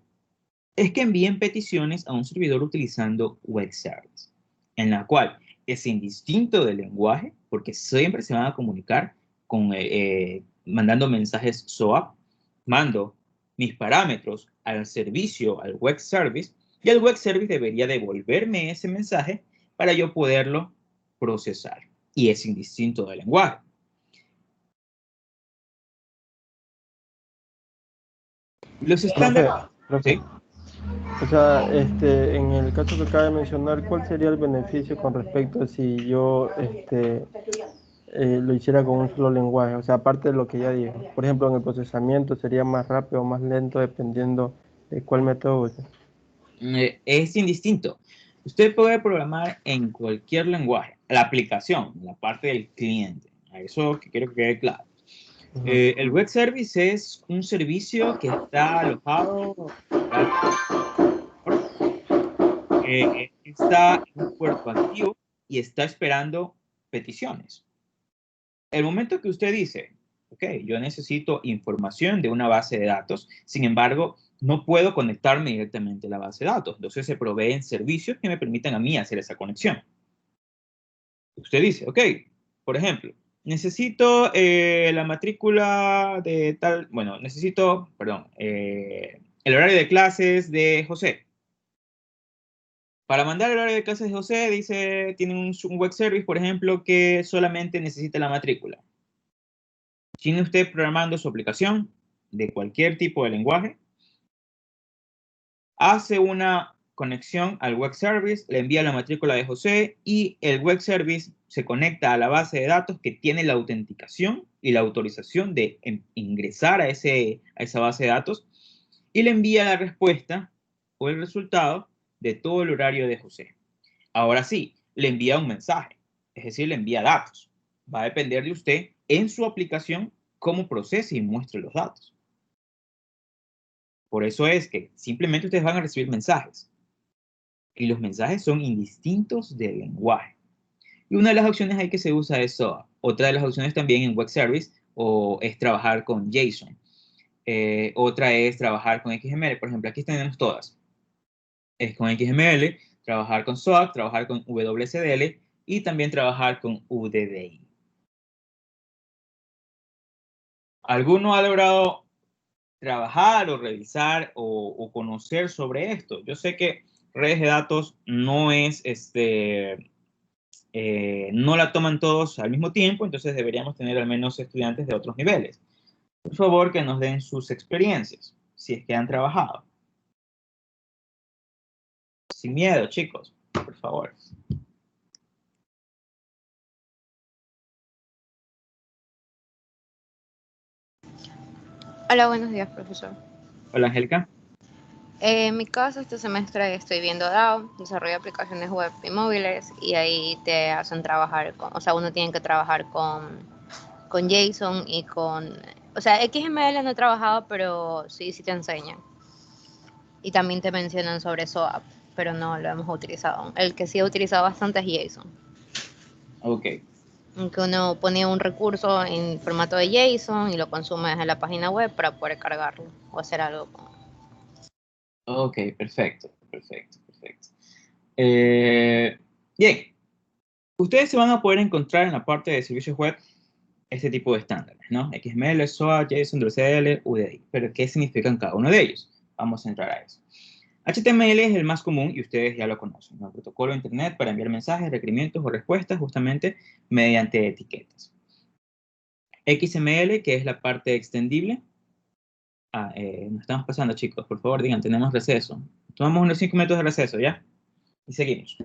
es que envíen peticiones a un servidor utilizando web service, en la cual es indistinto del lenguaje, porque siempre se van a comunicar con, mandando mensajes SOAP, mando mis parámetros al servicio, al web service, y el web service debería devolverme ese mensaje para yo poderlo procesar. Y es indistinto del lenguaje. Los estándares... Profe, ¿Sí? o sea, en el caso que acaba de mencionar, ¿cuál sería el beneficio con respecto a si yo lo hiciera con un solo lenguaje? O sea, aparte de lo que ya dije. Por ejemplo, en el procesamiento sería más rápido o más lento dependiendo de cuál método use. Es indistinto. Usted puede programar en cualquier lenguaje. La aplicación, la parte del cliente. A eso que quiero que quede claro. El web service es un servicio que está alojado, está en un puerto activo y está esperando peticiones. El momento que usted dice, ok, yo necesito información de una base de datos, sin embargo, no puedo conectarme directamente a la base de datos. Entonces se proveen servicios que me permitan a mí hacer esa conexión. Usted dice, ok, por ejemplo, necesito la matrícula de tal, bueno, necesito, perdón, el horario de clases de José. Para mandar el horario de clases de José, dice, tiene un web service, por ejemplo, que solamente necesita la matrícula. Tiene usted programando su aplicación de cualquier tipo de lenguaje, hace una conexión al web service, le envía la matrícula de José y el web service se conecta a la base de datos que tiene la autenticación y la autorización de ingresar a esa base de datos y le envía la respuesta o el resultado de todo el horario de José. Ahora sí, le envía un mensaje, es decir, le envía datos. Va a depender de usted en su aplicación cómo procese y muestre los datos. Por eso es que simplemente ustedes van a recibir mensajes. Y los mensajes son indistintos del lenguaje. Y una de las opciones ahí que se usa es SOA. Otra de las opciones también en web service es trabajar con JSON. Otra es trabajar con XML. Por ejemplo, aquí tenemos todas. Es con XML, trabajar con SOAP, trabajar con WSDL y también trabajar con UDDI. ¿Alguno ha logrado trabajar o revisar o conocer sobre esto? Yo sé que redes de datos no es no la toman todos al mismo tiempo, entonces deberíamos tener al menos estudiantes de otros niveles. Por favor, que nos den sus experiencias, si es que han trabajado. Sin miedo, chicos, por favor. Hola, buenos días, profesor. Hola, Angélica. En mi caso, este semestre estoy viendo DAO, desarrollo de aplicaciones web y móviles, y ahí te hacen trabajar o sea, uno tiene que trabajar con JSON y o sea, XML no he trabajado, pero sí te enseñan. Y también te mencionan sobre SOAP, pero no lo hemos utilizado. El que sí he utilizado bastante es JSON. Ok. Que uno pone un recurso en formato de JSON y lo consume desde la página web para poder cargarlo o hacer algo con. Ok, perfecto. Bien, ustedes se van a poder encontrar en la parte de servicios web este tipo de estándares, ¿no? XML, SOA, JSON, WSDL, UDI. Pero, ¿qué significan cada uno de ellos? Vamos a entrar a eso. HTML es el más común y ustedes ya lo conocen, ¿no? El protocolo de Internet para enviar mensajes, requerimientos o respuestas justamente mediante etiquetas. XML, que es la parte extendible. Nos estamos pasando, chicos. Por favor, digan, tenemos receso. Tomamos unos 5 minutos de receso, ¿ya? Y seguimos.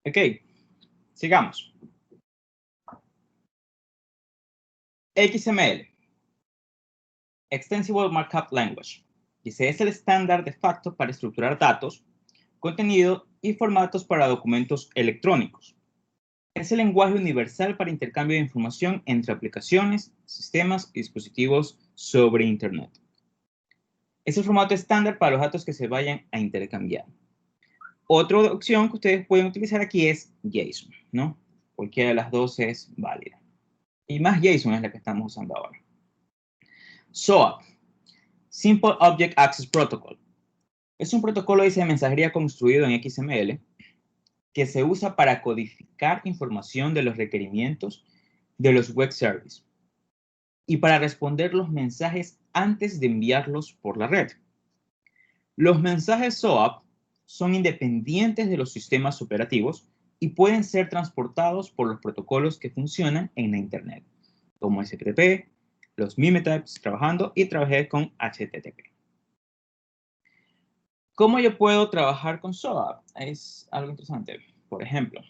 Ok, sigamos. XML. Extensible Markup Language. Dice, es el estándar de facto para estructurar datos, contenido y formatos para documentos electrónicos. Es el lenguaje universal para intercambio de información entre aplicaciones, sistemas y dispositivos sobre Internet. Es el formato estándar para los datos que se vayan a intercambiar. Otra opción que ustedes pueden utilizar aquí es JSON, ¿no? Cualquiera de las dos es válida. Y más JSON es la que estamos usando ahora. SOAP, Simple Object Access Protocol. Es un protocolo de mensajería construido en XML que se usa para codificar información de los requerimientos de los web services y para responder los mensajes antes de enviarlos por la red. Los mensajes SOAP son independientes de los sistemas operativos y pueden ser transportados por los protocolos que funcionan en la Internet, como SFTP, los Mimetypes, trabajé con HTTP. ¿Cómo yo puedo trabajar con SOAP? Es algo interesante. Por ejemplo,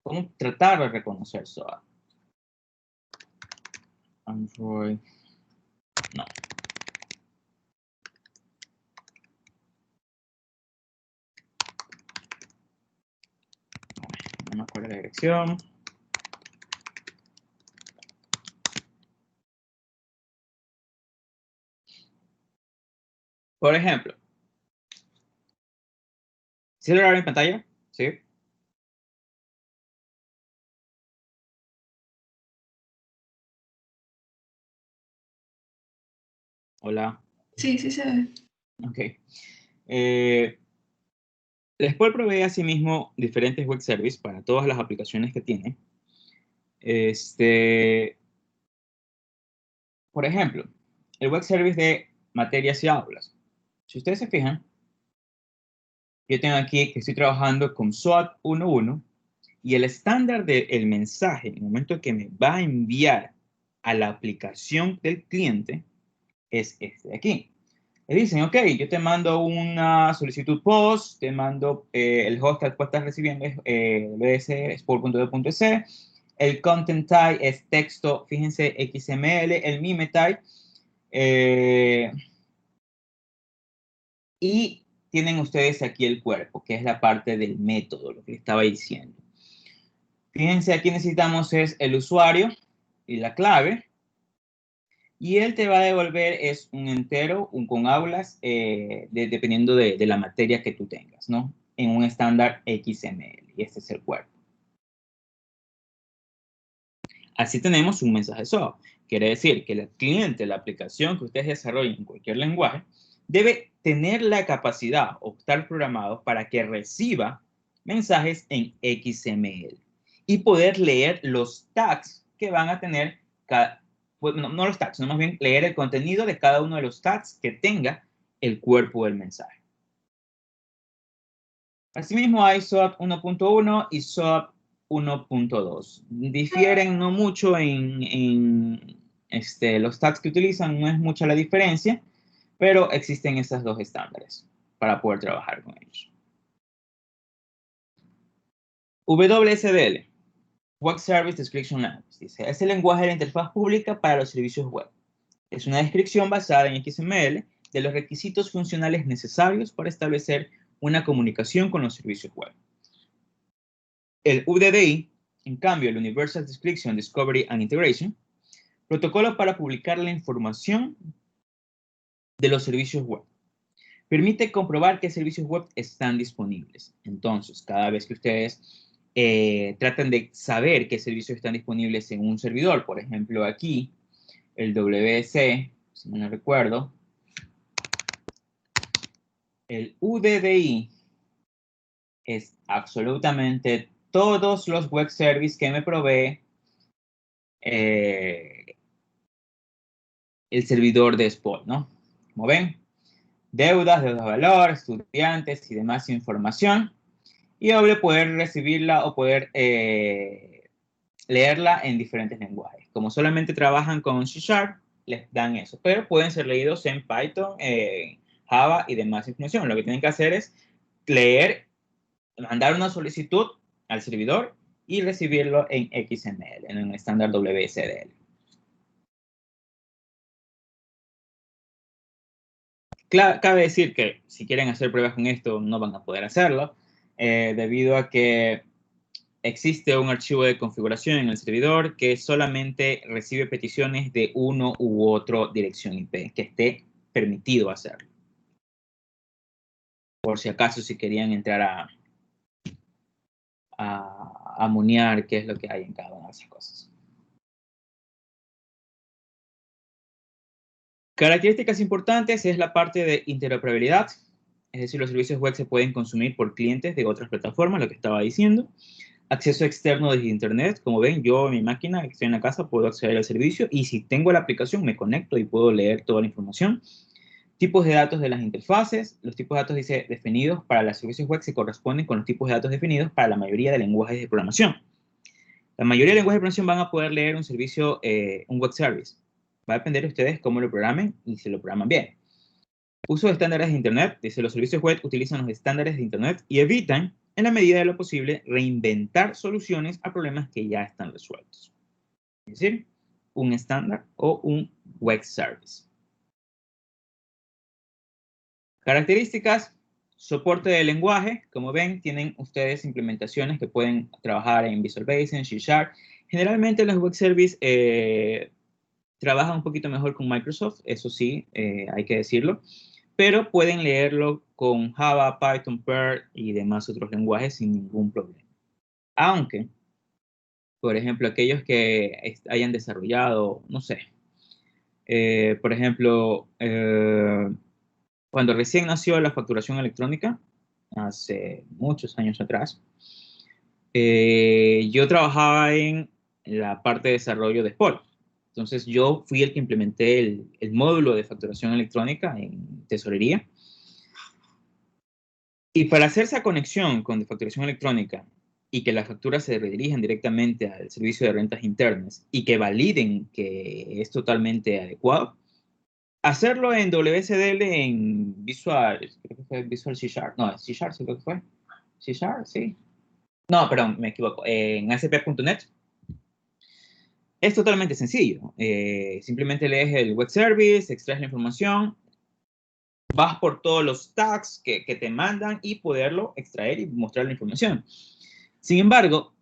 ¿cómo tratar de reconocer SOAP? Android. No. No me acuerdo la dirección. Por ejemplo, ¿sí lo vieron en pantalla? Sí. Hola. Sí, sí se ve. Ok. Después provee asimismo diferentes web services para todas las aplicaciones que tiene. Por ejemplo, el web service de materias y aulas. Si ustedes se fijan, yo tengo aquí que estoy trabajando con SOAP 1.1 y el estándar del mensaje, en el momento que me va a enviar a la aplicación del cliente, es este de aquí. Le dicen, ok, yo te mando una solicitud post, te mando el host al cual estás recibiendo es sport.de.c, el content type es texto, fíjense, XML, el mime type, y tienen ustedes aquí el cuerpo, que es la parte del método, lo que les estaba diciendo. Fíjense, aquí necesitamos es el usuario y la clave. Y él te va a devolver es un entero, con aulas, dependiendo de la materia que tú tengas, ¿no? En un estándar XML. Y este es el cuerpo. Así tenemos un mensaje SOAP. Quiere decir que el cliente, la aplicación que ustedes desarrollen en cualquier lenguaje, debe tener la capacidad o estar programado para que reciba mensajes en XML y poder leer los tags que van a tener no los tags, sino más bien leer el contenido de cada uno de los tags que tenga el cuerpo del mensaje. Asimismo hay SOAP 1.1 y SOAP 1.2. Difieren no mucho en los tags que utilizan, no es mucha la diferencia, pero existen estos dos estándares para poder trabajar con ellos. WSDL, Web Service Description Language, dice, es el lenguaje de la interfaz pública para los servicios web. Es una descripción basada en XML de los requisitos funcionales necesarios para establecer una comunicación con los servicios web. El UDDI, en cambio, el Universal Description, Discovery and Integration, protocolo para publicar la información de los servicios web. Permite comprobar qué servicios web están disponibles. Entonces, cada vez que ustedes tratan de saber qué servicios están disponibles en un servidor, por ejemplo, aquí, el WC, si no recuerdo, el UDDI es absolutamente todos los web services que me provee el servidor de Spot, ¿no? Como ven, deudas de valor, estudiantes y demás información. Y doble poder recibirla o poder leerla en diferentes lenguajes. Como solamente trabajan con C#, les dan eso. Pero pueden ser leídos en Python, Java y demás información. Lo que tienen que hacer es leer mandar una solicitud al servidor y recibirlo en XML, en un estándar WSDL. Cabe decir que si quieren hacer pruebas con esto, no van a poder hacerlo, debido a que existe un archivo de configuración en el servidor que solamente recibe peticiones de uno u otro dirección IP, que esté permitido hacerlo. Por si acaso, si querían entrar a monear qué es lo que hay en cada una de esas cosas. Características importantes es la parte de interoperabilidad, es decir, los servicios web se pueden consumir por clientes de otras plataformas, lo que estaba diciendo. Acceso externo desde internet, como ven, yo en mi máquina, que estoy en la casa, puedo acceder al servicio y si tengo la aplicación me conecto y puedo leer toda la información. Tipos de datos de las interfaces, los tipos de datos dice definidos para los servicios web se corresponden con los tipos de datos definidos para la mayoría de lenguajes de programación. La mayoría de lenguajes de programación van a poder leer un servicio, un web service. Va a depender de ustedes cómo lo programen y si lo programan bien. Uso de estándares de Internet. Dice, los servicios web utilizan los estándares de Internet y evitan, en la medida de lo posible, reinventar soluciones a problemas que ya están resueltos. Es decir, un estándar o un web service. Características. Soporte de lenguaje. Como ven, tienen ustedes implementaciones que pueden trabajar en Visual Basic, en C#. Generalmente los web services trabajan un poquito mejor con Microsoft, eso sí, hay que decirlo. Pero pueden leerlo con Java, Python, Perl y demás otros lenguajes sin ningún problema. Aunque, por ejemplo, aquellos que hayan desarrollado, no sé, por ejemplo, cuando recién nació la facturación electrónica, hace muchos años atrás, yo trabajaba en la parte de desarrollo de Spol. Entonces, yo fui el que implementé el módulo de facturación electrónica en tesorería. Y para hacer esa conexión con facturación electrónica y que las facturas se redirijan directamente al servicio de rentas internas y que validen que es totalmente adecuado, hacerlo en WSDL en Visual, creo que fue Visual C#, no, C# sí creo que fue, C#, sí. No, perdón, me equivoco, en ASP.NET. Es totalmente sencillo, simplemente lees el web service, extraes la información, vas por todos los tags que te mandan y poderlo extraer y mostrar la información. Sin embargo,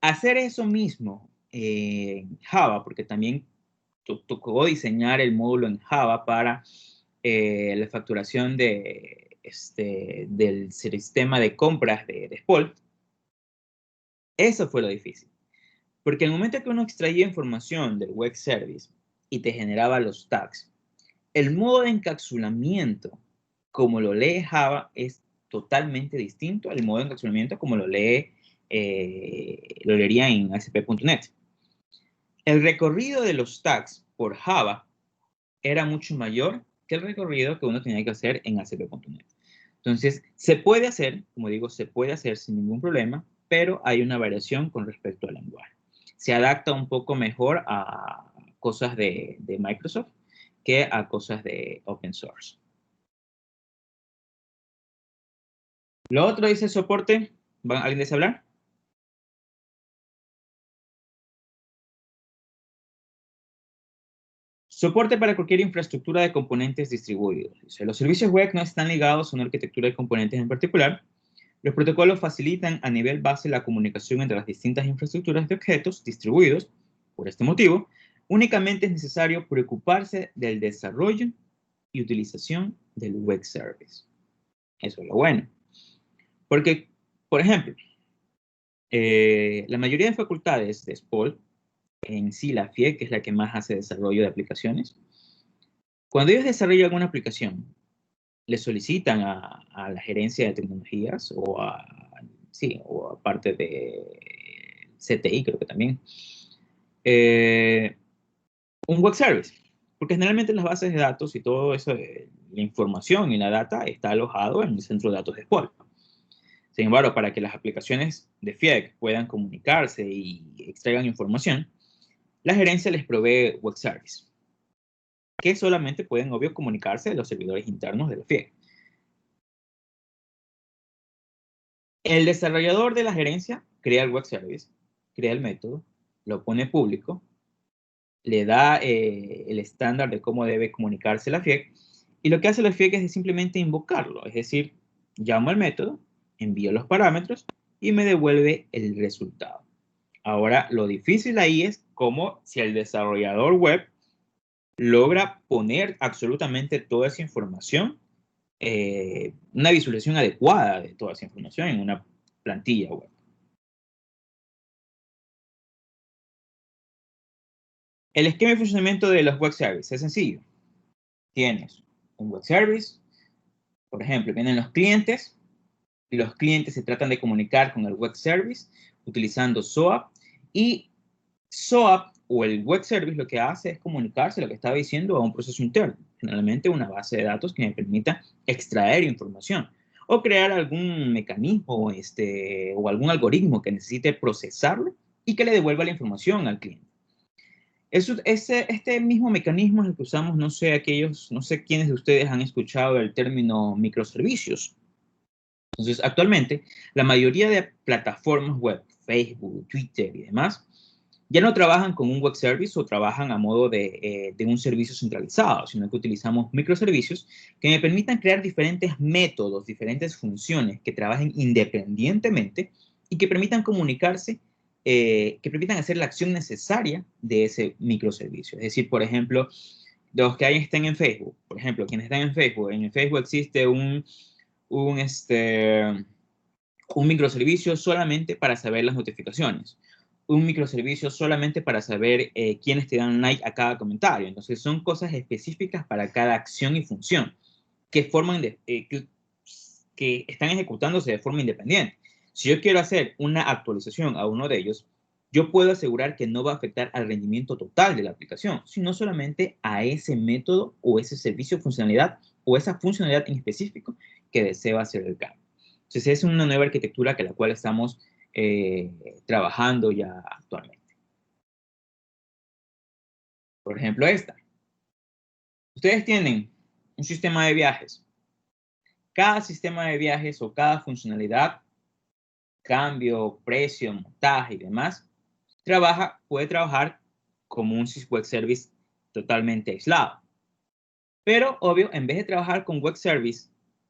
hacer eso mismo en Java, porque también tocó diseñar el módulo en Java para la facturación del sistema de compras de Spol, eso fue lo difícil. Porque el momento que uno extraía información del web service y te generaba los tags, el modo de encapsulamiento, como lo lee Java, es totalmente distinto al modo de encapsulamiento como lo leería en ASP.NET. El recorrido de los tags por Java era mucho mayor que el recorrido que uno tenía que hacer en ASP.NET. Entonces, se puede hacer, como digo, se puede hacer sin ningún problema, pero hay una variación con respecto al lenguaje. Se adapta un poco mejor a cosas de Microsoft que a cosas de open source. Lo otro dice soporte. ¿Alguien desea hablar? Soporte para cualquier infraestructura de componentes distribuidos. Dice, los servicios web no están ligados a una arquitectura de componentes en particular. Los protocolos facilitan a nivel base la comunicación entre las distintas infraestructuras de objetos distribuidos. Por este motivo, únicamente es necesario preocuparse del desarrollo y utilización del web service. Eso es lo bueno. Porque, por ejemplo, la mayoría de facultades de Spol, en sí la FIEC, que es la que más hace desarrollo de aplicaciones, cuando ellos desarrollan alguna aplicación, le solicitan a la gerencia de tecnologías o a parte de CTI, creo que también, un web service. Porque generalmente las bases de datos y todo eso, la información y la data está alojado en el centro de datos de Spol. Sin embargo, para que las aplicaciones de FIEC puedan comunicarse y extraigan información, la gerencia les provee web service, que solamente pueden, obvio, comunicarse de los servidores internos de la FIEC. El desarrollador de la gerencia crea el web service, crea el método, lo pone público, le da el estándar de cómo debe comunicarse la FIEC, y lo que hace la FIEC es simplemente invocarlo, es decir, llamo al método, envío los parámetros y me devuelve el resultado. Ahora, lo difícil ahí es cómo si el desarrollador web logra poner absolutamente toda esa información, una visualización adecuada de toda esa información en una plantilla web. El esquema de funcionamiento de los web services es sencillo. Tienes un web service, por ejemplo, vienen los clientes se tratan de comunicar con el web service utilizando SOAP, y SOAP o el web service lo que hace es comunicarse lo que estaba diciendo a un proceso interno, generalmente una base de datos que me permita extraer información o crear algún mecanismo o algún algoritmo que necesite procesarlo y que le devuelva la información al cliente. Este mismo mecanismo es el que usamos, no sé quiénes de ustedes han escuchado el término microservicios. Entonces, actualmente, la mayoría de plataformas web, Facebook, Twitter y demás, ya no trabajan con un web service o trabajan a modo de un servicio centralizado, sino que utilizamos microservicios que me permitan crear diferentes métodos, diferentes funciones que trabajen independientemente y que permitan comunicarse, que permitan hacer la acción necesaria de ese microservicio. Es decir, por ejemplo, los que estén en Facebook, por ejemplo, quienes están en Facebook existe un microservicio solamente para saber las notificaciones, un microservicio solamente para saber quiénes te dan like a cada comentario. Entonces son cosas específicas para cada acción y función que que están ejecutándose de forma independiente. Si yo quiero hacer una actualización a uno de ellos, yo puedo asegurar que no va a afectar al rendimiento total de la aplicación, sino solamente a ese método o ese servicio, funcionalidad o esa funcionalidad en específico que deseo hacer el cambio. Entonces, es una nueva arquitectura que la cual estamos trabajando ya actualmente. Por ejemplo, esta. Ustedes tienen un sistema de viajes. Cada sistema de viajes o cada funcionalidad, cambio, precio, montaje y demás, puede trabajar como un web service totalmente aislado. Pero, obvio, en vez de trabajar con web service,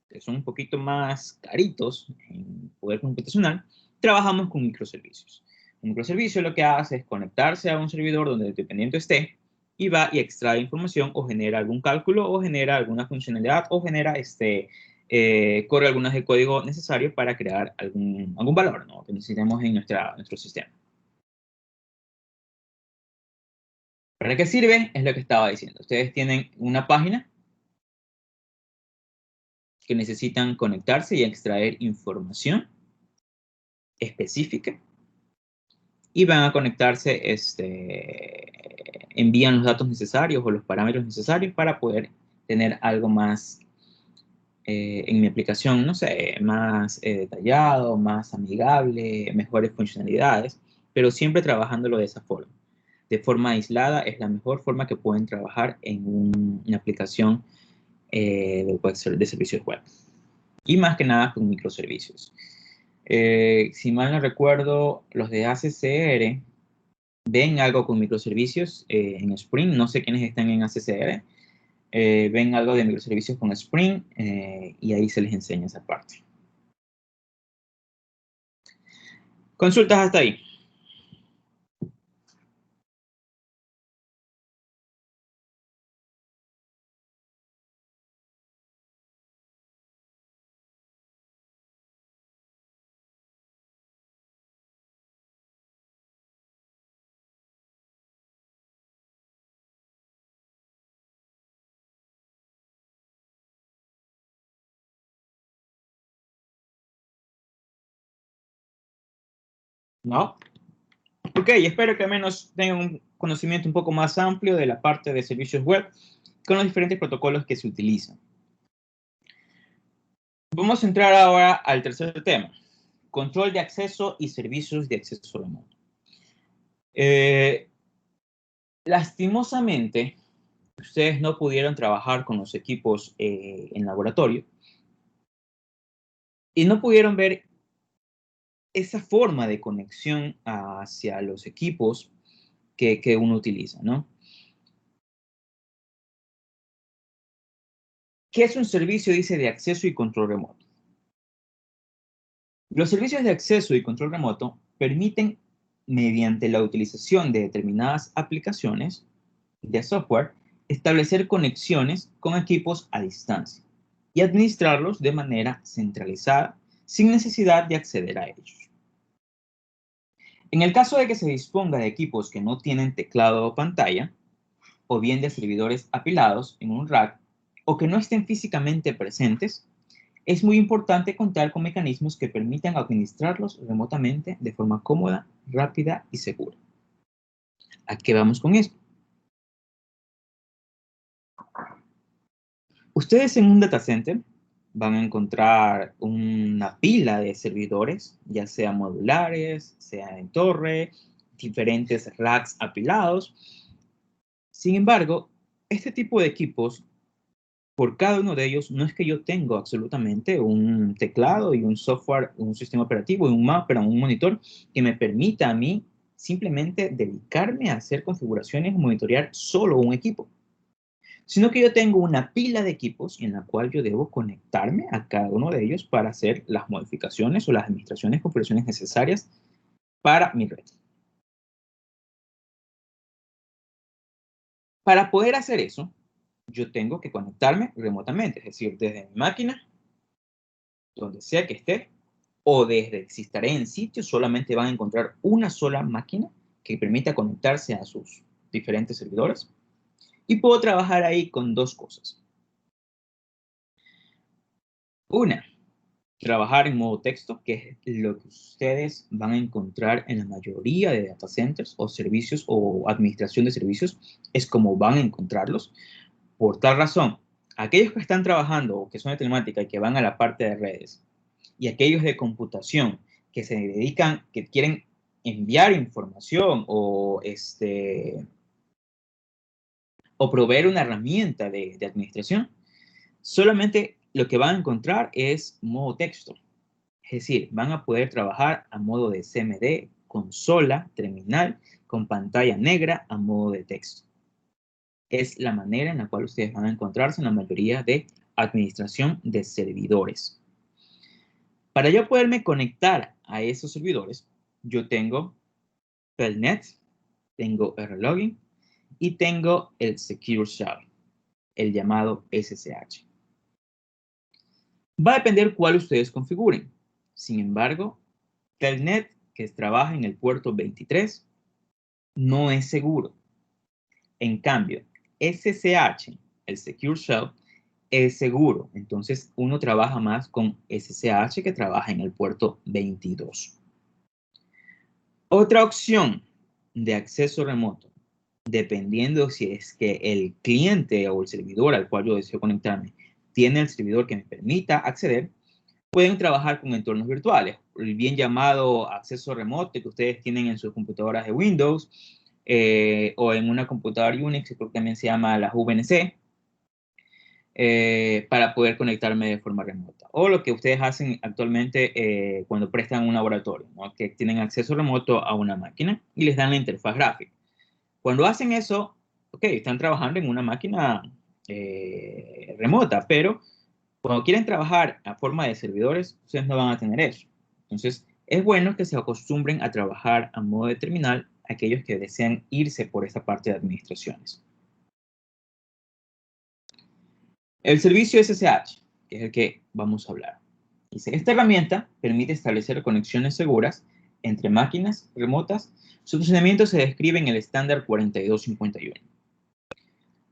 que son un poquito más caritos en poder computacional, trabajamos con microservicios. Un microservicio lo que hace es conectarse a un servidor donde el dependiente esté y va y extrae información o genera algún cálculo o genera alguna funcionalidad o genera corre algunas de código necesario para crear algún valor, ¿no?, que necesitemos en nuestro sistema. ¿Para qué sirve? Es lo que estaba diciendo. Ustedes tienen una página que necesitan conectarse y extraer información específica y van a conectarse, envían los datos necesarios o los parámetros necesarios para poder tener algo más en mi aplicación, no sé, más detallado, más amigable, mejores funcionalidades, pero siempre trabajándolo de esa forma. De forma aislada es la mejor forma que pueden trabajar en una aplicación de servicios web. Y más que nada con microservicios. Si mal no recuerdo, los de ACCR ven algo con microservicios en Spring. No sé quiénes están en ACCR. Ven algo de microservicios con Spring y ahí se les enseña esa parte. Consultas hasta ahí. ¿No? Ok, espero que al menos tengan un conocimiento un poco más amplio de la parte de servicios web con los diferentes protocolos que se utilizan. Vamos a entrar ahora al tercer tema. Control de acceso y servicios de acceso remoto. Lastimosamente, ustedes no pudieron trabajar con los equipos en laboratorio y no pudieron ver esa forma de conexión hacia los equipos que uno utiliza, ¿no? ¿Qué es un servicio, dice, de acceso y control remoto? Los servicios de acceso y control remoto permiten, mediante la utilización de determinadas aplicaciones de software, establecer conexiones con equipos a distancia y administrarlos de manera centralizada, sin necesidad de acceder a ellos. En el caso de que se disponga de equipos que no tienen teclado o pantalla, o bien de servidores apilados en un rack, o que no estén físicamente presentes, es muy importante contar con mecanismos que permitan administrarlos remotamente de forma cómoda, rápida y segura. ¿A qué vamos con esto? Ustedes en un data center van a encontrar una pila de servidores, ya sea modulares, sea en torre, diferentes racks apilados. Sin embargo, este tipo de equipos, por cada uno de ellos, no es que yo tenga absolutamente un teclado y un software, un sistema operativo y un mapper, un monitor que me permita a mí simplemente dedicarme a hacer configuraciones y monitorear solo un equipo, sino que yo tengo una pila de equipos en la cual yo debo conectarme a cada uno de ellos para hacer las modificaciones o las administraciones, configuraciones necesarias para mi red. Para poder hacer eso, yo tengo que conectarme remotamente, es decir, desde mi máquina, donde sea que esté, o desde si estaré en sitio, solamente van a encontrar una sola máquina que permita conectarse a sus diferentes servidores. Y puedo trabajar ahí con dos cosas. Una, trabajar en modo texto, que es lo que ustedes van a encontrar en la mayoría de data centers o servicios o administración de servicios, es como van a encontrarlos. Por tal razón, aquellos que están trabajando o que son de telemática y que van a la parte de redes, y aquellos de computación que se dedican, que quieren enviar información o proveer una herramienta de administración, solamente lo que van a encontrar es modo texto. Es decir, van a poder trabajar a modo de CMD, consola, terminal, con pantalla negra a modo de texto. Es la manera en la cual ustedes van a encontrarse en la mayoría de administración de servidores. Para yo poderme conectar a esos servidores, yo tengo Telnet, tengo RLogin y tengo el Secure Shell, el llamado SSH. Va a depender cuál ustedes configuren. Sin embargo, Telnet, que trabaja en el puerto 23, no es seguro. En cambio, SSH, el Secure Shell, es seguro. Entonces, uno trabaja más con SSH que trabaja en el puerto 22. Otra opción de acceso remoto, dependiendo si es que el cliente o el servidor al cual yo deseo conectarme tiene el servidor que me permita acceder, pueden trabajar con entornos virtuales, el bien llamado acceso remoto que ustedes tienen en sus computadoras de Windows o en una computadora Unix, que también se llama la VNC, para poder conectarme de forma remota. O lo que ustedes hacen actualmente cuando prestan un laboratorio, ¿no? Que tienen acceso remoto a una máquina y les dan la interfaz gráfica. Cuando hacen eso, ok, están trabajando en una máquina remota, pero cuando quieren trabajar a forma de servidores, ustedes no van a tener eso. Entonces, es bueno que se acostumbren a trabajar a modo de terminal aquellos que desean irse por esta parte de administraciones. El servicio SSH, que es el que vamos a hablar. Dice, esta herramienta permite establecer conexiones seguras entre máquinas remotas. Su funcionamiento se describe en el estándar 4251.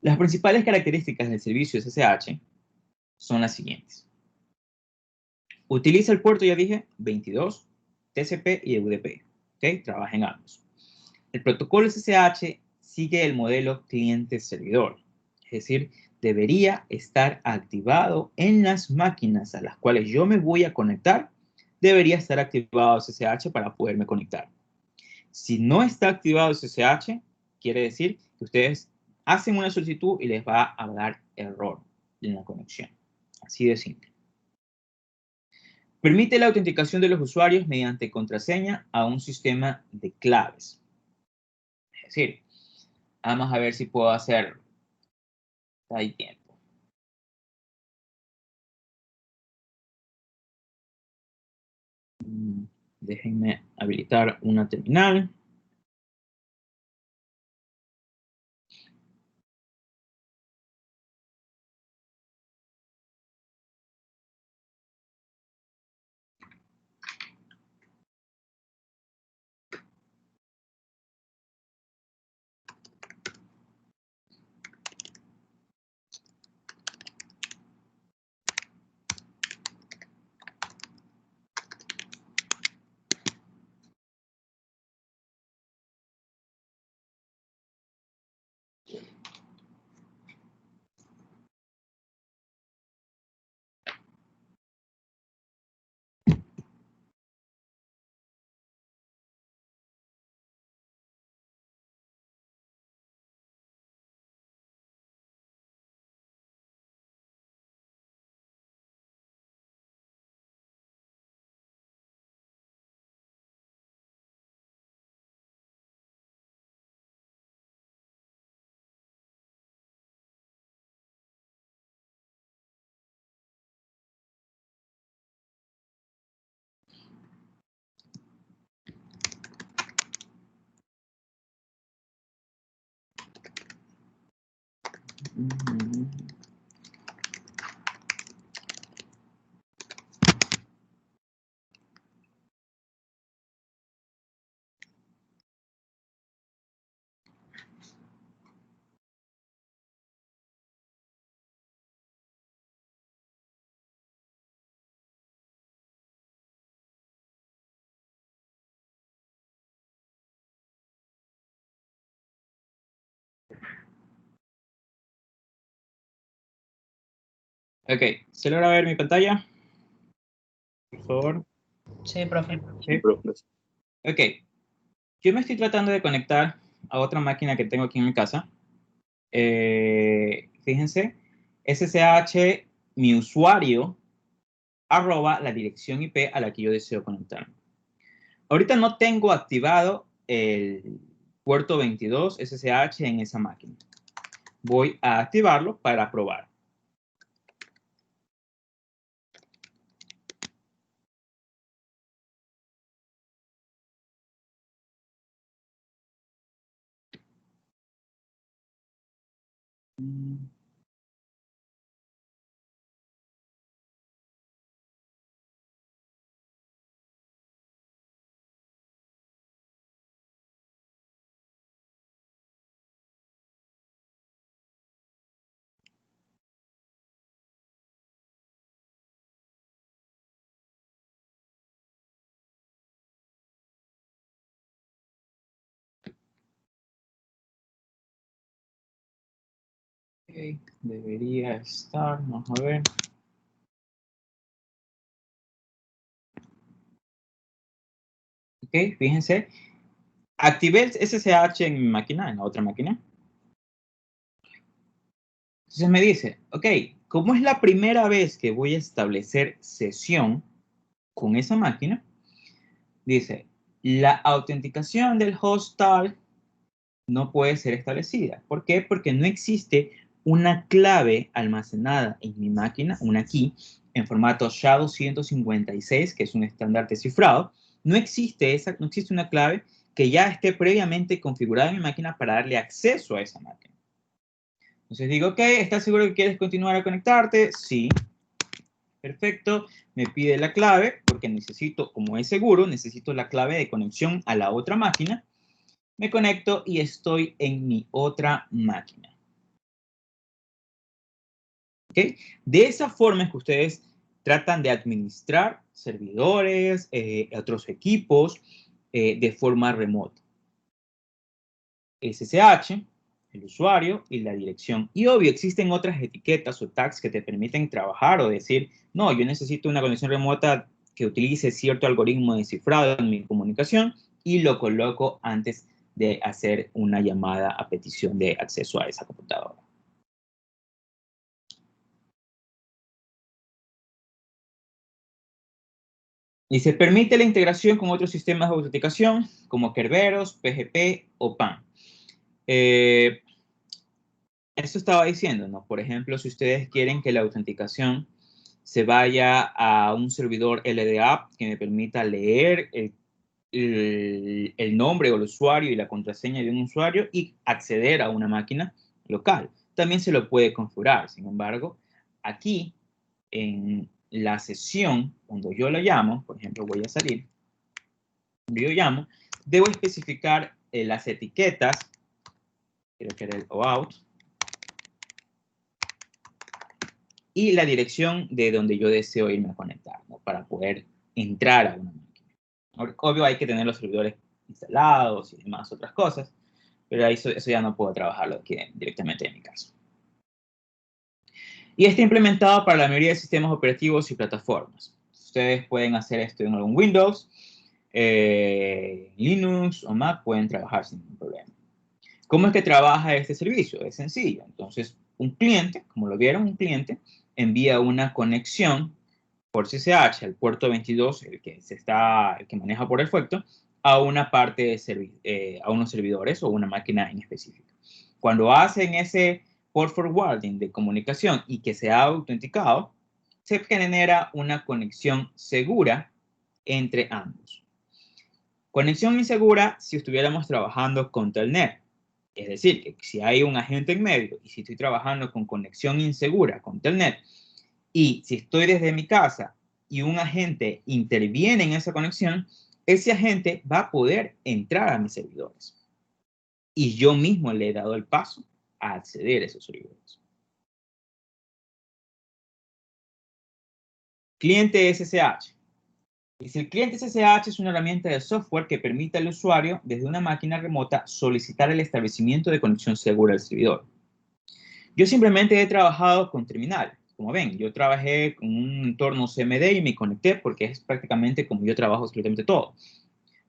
Las principales características del servicio SSH son las siguientes. Utiliza el puerto, ya dije, 22, TCP y UDP. ¿Okay? Trabaja en ambos. El protocolo SSH sigue el modelo cliente-servidor. Es decir, debería estar activado en las máquinas a las cuales yo me voy a conectar. Debería estar activado SSH para poderme conectar. Si no está activado SSH, quiere decir que ustedes hacen una solicitud y les va a dar error en la conexión. Así de simple. Permite la autenticación de los usuarios mediante contraseña a un sistema de claves. Es decir, vamos a ver si puedo hacerlo. Hay tiempo. Déjenme habilitar una terminal. Ok, ¿se logra ver mi pantalla? Por favor. Sí, profe. Sí. Ok, yo me estoy tratando de conectar a otra máquina que tengo aquí en mi casa. Fíjense, SSH, mi usuario, arroba la dirección IP a la que yo deseo conectarme. Ahorita no tengo activado el puerto 22 SSH en esa máquina. Voy a activarlo para probar. Okay, debería estar, vamos a ver. Ok, fíjense. Activé el SSH en mi máquina, en la otra máquina. Entonces me dice, ok, como es la primera vez que voy a establecer sesión con esa máquina, dice, la autenticación del host tal no puede ser establecida. ¿Por qué? Porque no existe una clave almacenada en mi máquina, una key, en formato SHA-256, que es un estándar de cifrado. No existe una clave que ya esté previamente configurada en mi máquina para darle acceso a esa máquina. Entonces digo, ok, ¿estás seguro que quieres continuar a conectarte? Sí. Perfecto. Me pide la clave porque necesito, como es seguro, necesito la clave de conexión a la otra máquina. Me conecto y estoy en mi otra máquina. ¿Ok? De esa forma es que ustedes tratan de administrar servidores, otros equipos de forma remota. SSH, el usuario y la dirección. Y obvio, existen otras etiquetas o tags que te permiten trabajar o decir, no, yo necesito una conexión remota que utilice cierto algoritmo de cifrado en mi comunicación y lo coloco antes de hacer una llamada a petición de acceso a esa computadora. Dice, permite la integración con otros sistemas de autenticación como Kerberos, PGP o PAN. Esto estaba diciendo, ¿no? Por ejemplo, si ustedes quieren que la autenticación se vaya a un servidor LDAP que me permita leer el nombre o el usuario y la contraseña de un usuario y acceder a una máquina local. También se lo puede configurar. Sin embargo, aquí en la sesión, cuando yo la llamo, por ejemplo, voy a salir, cuando yo llamo, debo especificar las etiquetas, creo que era el OAuth, y la dirección de donde yo deseo irme a conectar, ¿no? Para poder entrar a una máquina. Obvio, hay que tener los servidores instalados y demás otras cosas, pero eso ya no puedo trabajarlo aquí directamente en mi caso. Y está implementado para la mayoría de sistemas operativos y plataformas. Ustedes pueden hacer esto en algún Windows, Linux o Mac, pueden trabajar sin ningún problema. ¿Cómo es que trabaja este servicio? Es sencillo. Entonces, un cliente, como lo vieron, un cliente envía una conexión por SSH al puerto 22, el que maneja por defecto, a una parte de a unos servidores o una máquina en específico. Cuando hacen ese port forwarding de comunicación y que se ha autenticado, se genera una conexión segura entre ambos. Conexión insegura si estuviéramos trabajando con Telnet. Es decir, que si hay un agente en medio y si estoy trabajando con conexión insegura con Telnet y si estoy desde mi casa y un agente interviene en esa conexión, ese agente va a poder entrar a mis servidores. Y yo mismo le he dado el paso a acceder a esos servidores. Cliente SSH. Dice, el cliente SSH es una herramienta de software que permite al usuario, desde una máquina remota, solicitar el establecimiento de conexión segura al servidor. Yo simplemente he trabajado con terminal. Como ven, yo trabajé con un entorno CMD y me conecté porque es prácticamente como yo trabajo absolutamente todo.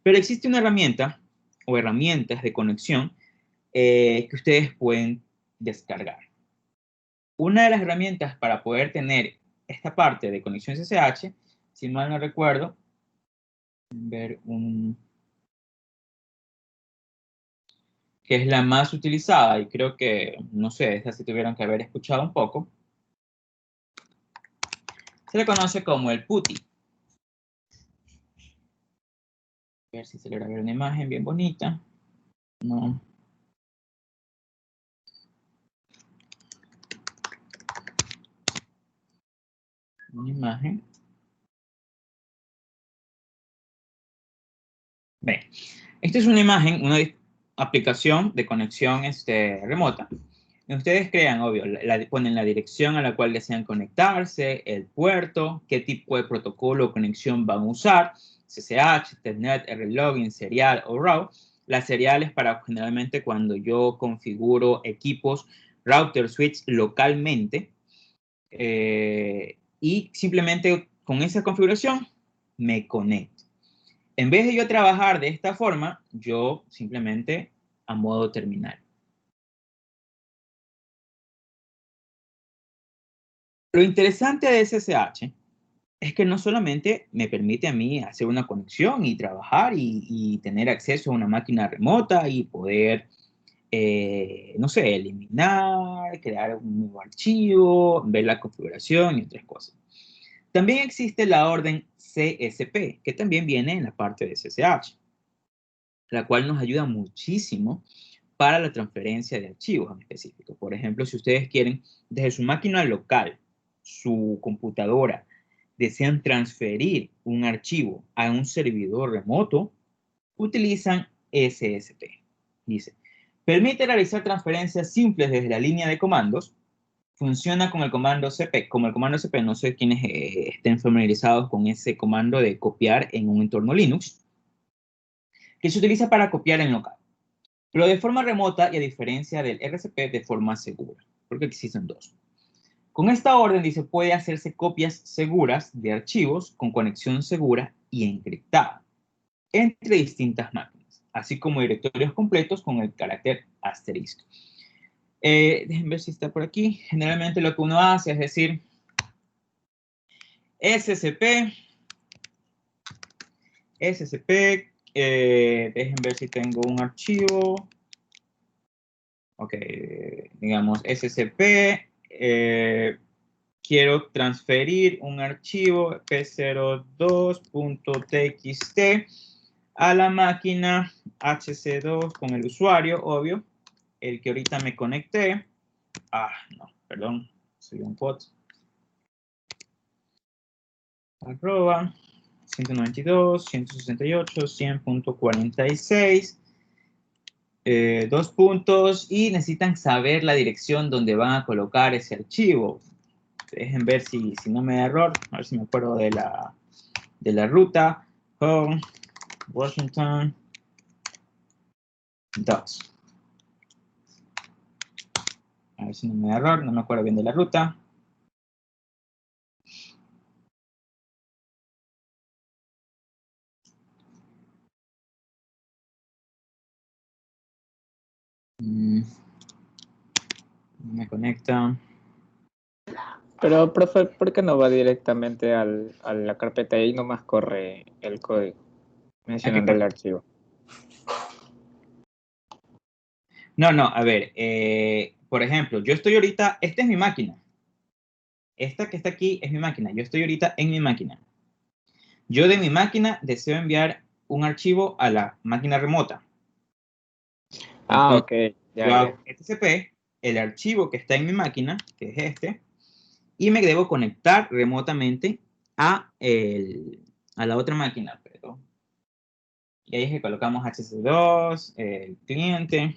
Pero existe una herramienta o herramientas de conexión que ustedes pueden descargar. Una de las herramientas para poder tener esta parte de conexión SSH, si mal no recuerdo, que es la más utilizada y creo que, no sé, esta sí tuvieron que haber escuchado un poco, se le conoce como el PuTTY. A ver si se logra ver una imagen bien bonita. No. Una imagen. Bien. Esta es una imagen, una aplicación de conexión remota. Y ustedes crean, obvio, ponen la dirección a la cual desean conectarse, el puerto, qué tipo de protocolo o conexión van a usar, SSH, Telnet, RLogin, serial o route. Las seriales para generalmente cuando yo configuro equipos, router, switch localmente. Y simplemente con esa configuración me conecto. En vez de yo trabajar de esta forma, yo simplemente a modo terminal. Lo interesante de SSH es que no solamente me permite a mí hacer una conexión y trabajar y tener acceso a una máquina remota y poder, no sé, eliminar, crear un nuevo archivo, ver la configuración y otras cosas. También existe la orden CSP, que también viene en la parte de SSH, la cual nos ayuda muchísimo para la transferencia de archivos en específico. Por ejemplo, si ustedes quieren, desde su máquina local, su computadora, desean transferir un archivo a un servidor remoto, utilizan SSP. Dice, permite realizar transferencias simples desde la línea de comandos. Funciona con el comando cp. Como el comando cp, no sé quiénes estén familiarizados con ese comando de copiar en un entorno Linux, que se utiliza para copiar en local, pero de forma remota y a diferencia del RCP de forma segura, porque existen dos. Con esta orden dice puede hacerse copias seguras de archivos con conexión segura y encriptada entre distintas máquinas, así como directorios completos con el carácter asterisco. Déjenme ver si está por aquí. Generalmente lo que uno hace es decir SCP SCP, dejen ver si tengo un archivo. Ok, digamos SCP, quiero transferir un archivo p02.txt a la máquina HC2 con el usuario, obvio, el que ahorita me conecté. No, perdón, soy un bot. Arroba 192.168.100.46. Dos puntos y necesitan saber la dirección donde van a colocar ese archivo. Dejen ver si no me da error, a ver si me acuerdo de la ruta. Home, Washington, docs. A ver si no me da error, no me acuerdo bien de la ruta. Me conecta. Pero, profe, ¿por qué no va directamente a la carpeta y nomás corre el código mencionando el archivo? No, a ver, por ejemplo, yo estoy ahorita, esta es mi máquina. Esta que está aquí es mi máquina. Yo estoy ahorita en mi máquina. Yo de mi máquina deseo enviar un archivo a la máquina remota. Entonces, Ok. Ya, yo hago SCP, el archivo que está en mi máquina, que es este, y me debo conectar remotamente a la otra máquina. Y ahí es que colocamos HC2, el cliente.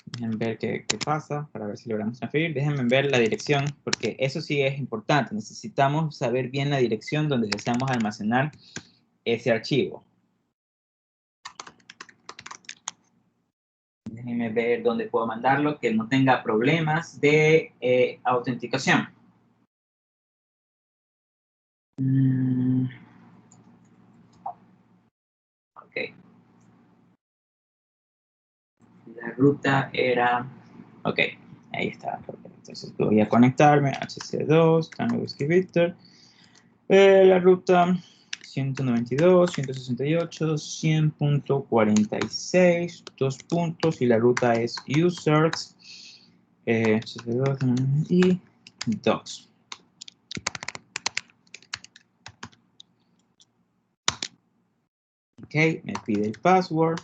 Déjenme ver qué pasa para ver si logramos transferir. Déjenme ver la dirección, porque eso sí es importante. Necesitamos saber bien la dirección donde deseamos almacenar ese archivo. Déjenme ver dónde puedo mandarlo, que no tenga problemas de autenticación. Ok. La ruta era... Ok, ahí está. Entonces voy a conectarme a HC2, Tango Whiskey Victor. La ruta 192.168.100.46, dos puntos, y la ruta es users, HC2 y docs. Ok, me pide el password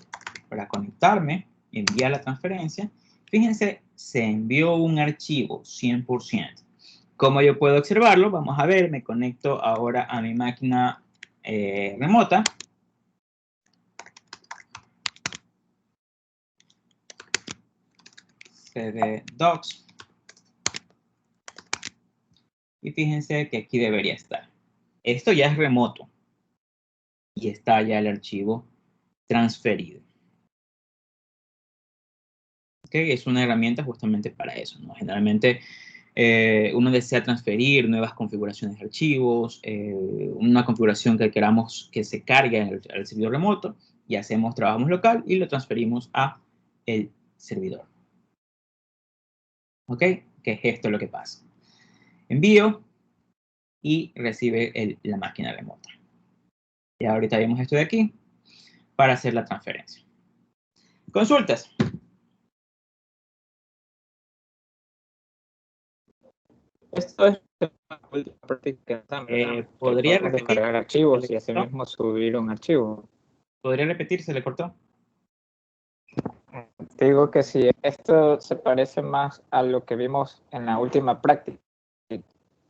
para conectarme, enviar la transferencia. Fíjense, se envió un archivo 100%. ¿Cómo yo puedo observarlo? Vamos a ver, me conecto ahora a mi máquina remota. CD docs. Y fíjense que aquí debería estar. Esto ya es remoto. Y está ya el archivo transferido. ¿Okay? Es una herramienta justamente para eso, ¿no? Generalmente uno desea transferir nuevas configuraciones de archivos, una configuración que queramos que se cargue al servidor remoto, y trabajamos local y lo transferimos a el servidor. ¿Ok? Que es esto lo que pasa. Envío y recibe la máquina remota. Y ahorita vemos esto de aquí para hacer la transferencia. Consultas. Esto es la última práctica. ¿Podría Podemos repetir? descargar archivos y así mismo subir un archivo. ¿Podría repetir? ¿Se le cortó? Te digo que sí, esto se parece más a lo que vimos en la última práctica,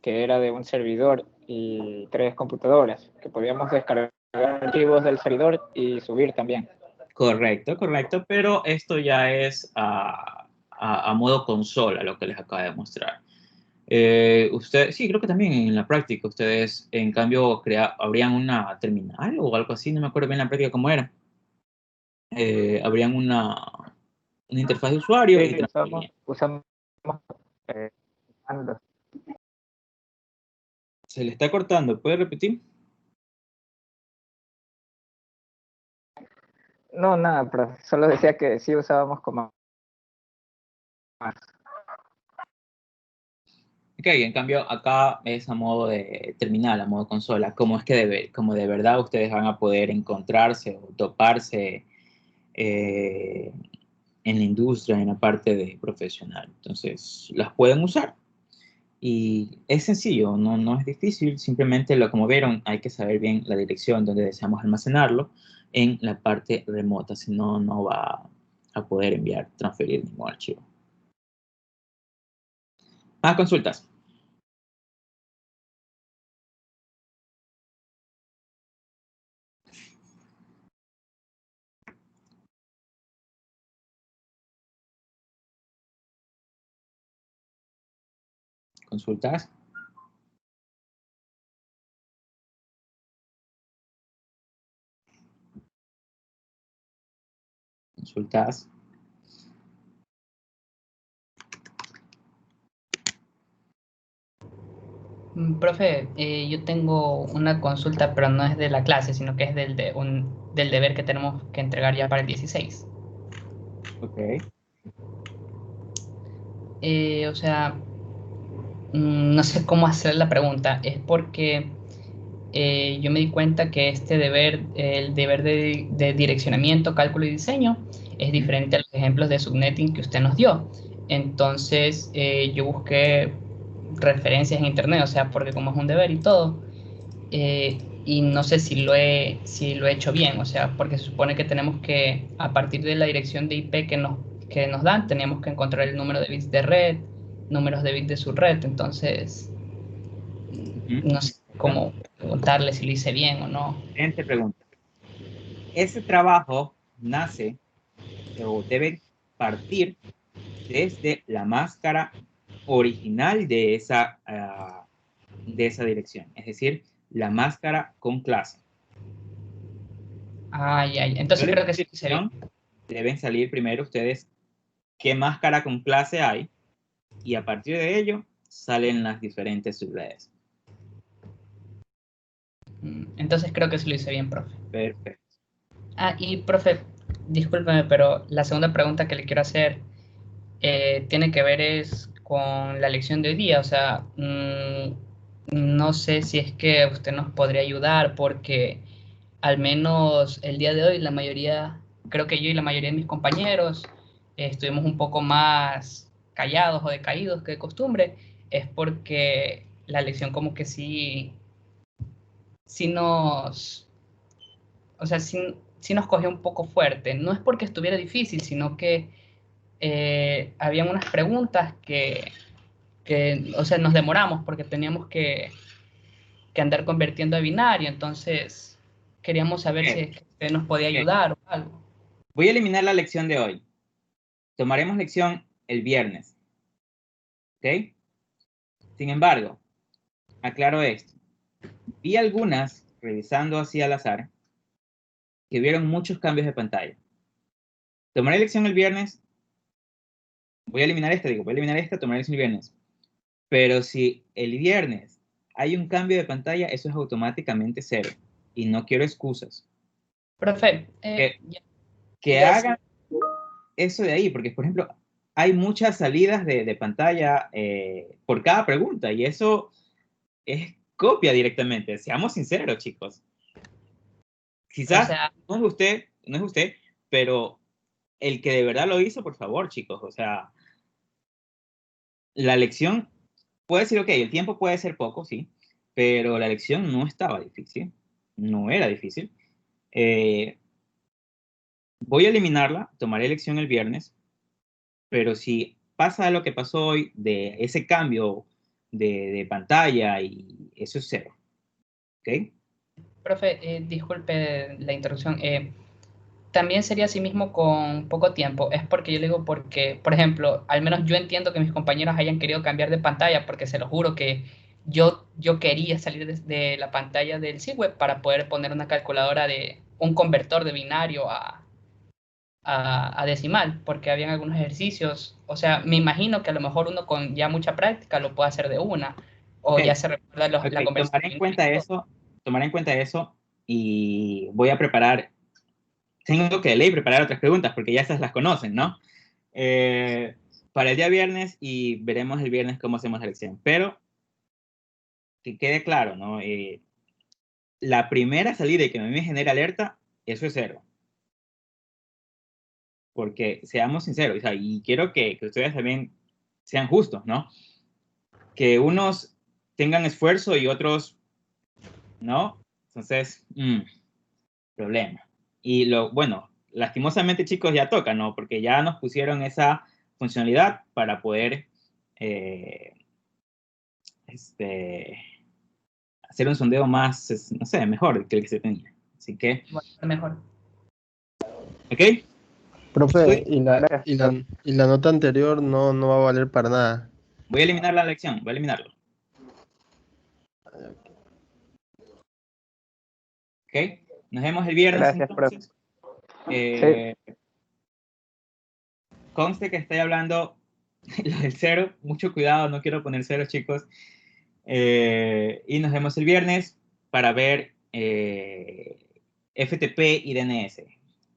que era de un servidor y 3 computadoras, que podíamos descargar archivos del servidor y subir también. Correcto, pero esto ya es a modo consola, lo que les acabo de mostrar. Sí, creo que también en la práctica ustedes, en cambio, habrían una terminal o algo así, no me acuerdo bien la práctica cómo era. Habrían una interfaz de usuario y usamos se le está cortando, ¿puede repetir? No, nada, pero solo decía que sí usábamos como Ok, en cambio acá es a modo de terminal, a modo consola. ¿Cómo es que como de verdad ustedes van a poder encontrarse o toparse en la industria, en la parte de profesional? Entonces, las pueden usar. Y es sencillo, no es difícil, simplemente como vieron, hay que saber bien la dirección donde deseamos almacenarlo en la parte remota, si no, no va a poder enviar, transferir ningún archivo. Más consultas. Consultas. Consultas. Profe, yo tengo una consulta, pero no es de la clase, sino que es del deber que tenemos que entregar ya para el 16. Ok. O sea, no sé cómo hacer la pregunta. Es porque yo me di cuenta que este deber, el deber de direccionamiento, cálculo y diseño, es diferente a los ejemplos de subnetting que usted nos dio. Entonces, yo busqué referencias en internet, o sea, porque como es un deber y todo, y no sé si lo he hecho bien, o sea, porque se supone que tenemos que, a partir de la dirección de IP que nos dan, tenemos que encontrar el número de bits de red, números de bits de su red, entonces no sé cómo preguntarle si lo hice bien o no. Siguiente pregunta. Ese trabajo nace o debe partir desde la máscara original de esa dirección, es decir, la máscara con clase. Ay, ay, entonces creo que sí lo hice bien. Deben salir primero ustedes qué máscara con clase hay y a partir de ello salen las diferentes subredes. Entonces creo que sí lo hice bien, profe. Perfecto. Ah, y profe, discúlpeme, pero la segunda pregunta que le quiero hacer tiene que ver es con la lección de hoy día. O sea, no sé si es que usted nos podría ayudar porque al menos el día de hoy la mayoría, creo que yo y la mayoría de mis compañeros estuvimos un poco más callados o decaídos que de costumbre. Es porque la lección como que sí nos, o sea, sí nos cogió un poco fuerte. No es porque estuviera difícil, sino que habían unas preguntas o sea, nos demoramos porque teníamos que andar convirtiendo a binario, entonces queríamos saber si es que usted nos podía ayudar o algo. Voy a eliminar la lección de hoy. Tomaremos lección el viernes. ¿Ok? Sin embargo, aclaro esto. Vi algunas, revisando así al azar, que vieron muchos cambios de pantalla. Tomaré lección el viernes. Voy a eliminar esta, tomaré lección el viernes. Pero si el viernes hay un cambio de pantalla, eso es automáticamente 0. Y no quiero excusas. Profe, que hagan eso de ahí, porque por ejemplo, hay muchas salidas de pantalla por cada pregunta y eso es copia directamente. Seamos sinceros, chicos. Quizás o sea, no es usted, pero el que de verdad lo hizo, por favor, chicos. O sea, la lección puede decir, ok, el tiempo puede ser poco, sí, pero la lección no estaba difícil, no era difícil. Voy a eliminarla, tomaré lección el viernes, pero si pasa lo que pasó hoy de ese cambio de pantalla y eso es 0. ¿Ok? profe, disculpe la interrupción. También sería así mismo con poco tiempo. Es porque yo le digo porque, por ejemplo, al menos yo entiendo que mis compañeros hayan querido cambiar de pantalla porque se lo juro que yo quería salir de la pantalla del C-Web para poder poner una calculadora de un convertor de binario a decimal, porque habían algunos ejercicios. O sea, me imagino que a lo mejor uno con ya mucha práctica lo puede hacer de una, o Okay. ya se recuerda la conversión. Tomaré en cuenta eso y voy a preparar, tengo que de ley preparar otras preguntas porque ya esas las conocen, ¿no? para el día viernes y veremos el viernes cómo hacemos la lección. Pero que quede claro, ¿no? La primera salida y que a mí me genera alerta, eso es 0. Porque seamos sinceros, o sea, y quiero que ustedes también sean justos, ¿no? Que unos tengan esfuerzo y otros no. Entonces, problema. Y bueno, lastimosamente, chicos, ya toca, ¿no? Porque ya nos pusieron esa funcionalidad para poder hacer un sondeo más, no sé, mejor que el que se tenía. Así que, Mejor. ¿ok? Profe, Gracias. y la nota anterior no va a valer para nada. Voy a eliminar la lección, voy a eliminarlo. ¿Ok? Nos vemos el viernes. Gracias, entonces. Conste que estoy hablando lo del 0. Mucho cuidado, no quiero poner 0, chicos. Y nos vemos el viernes para ver FTP y DNS.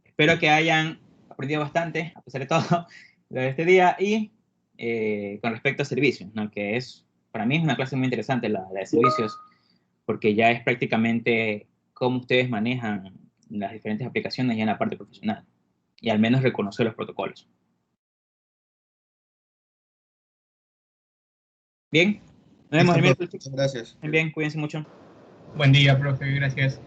Espero que hayan aprendido bastante, a pesar de todo, de este día. Y con respecto a servicios, ¿no? Que para mí es una clase muy interesante la de servicios, porque ya es prácticamente cómo ustedes manejan las diferentes aplicaciones ya en la parte profesional. Y al menos reconocer los protocolos. Bien, nos vemos el miércoles. Gracias. Bien, cuídense mucho. Buen día, profe, gracias.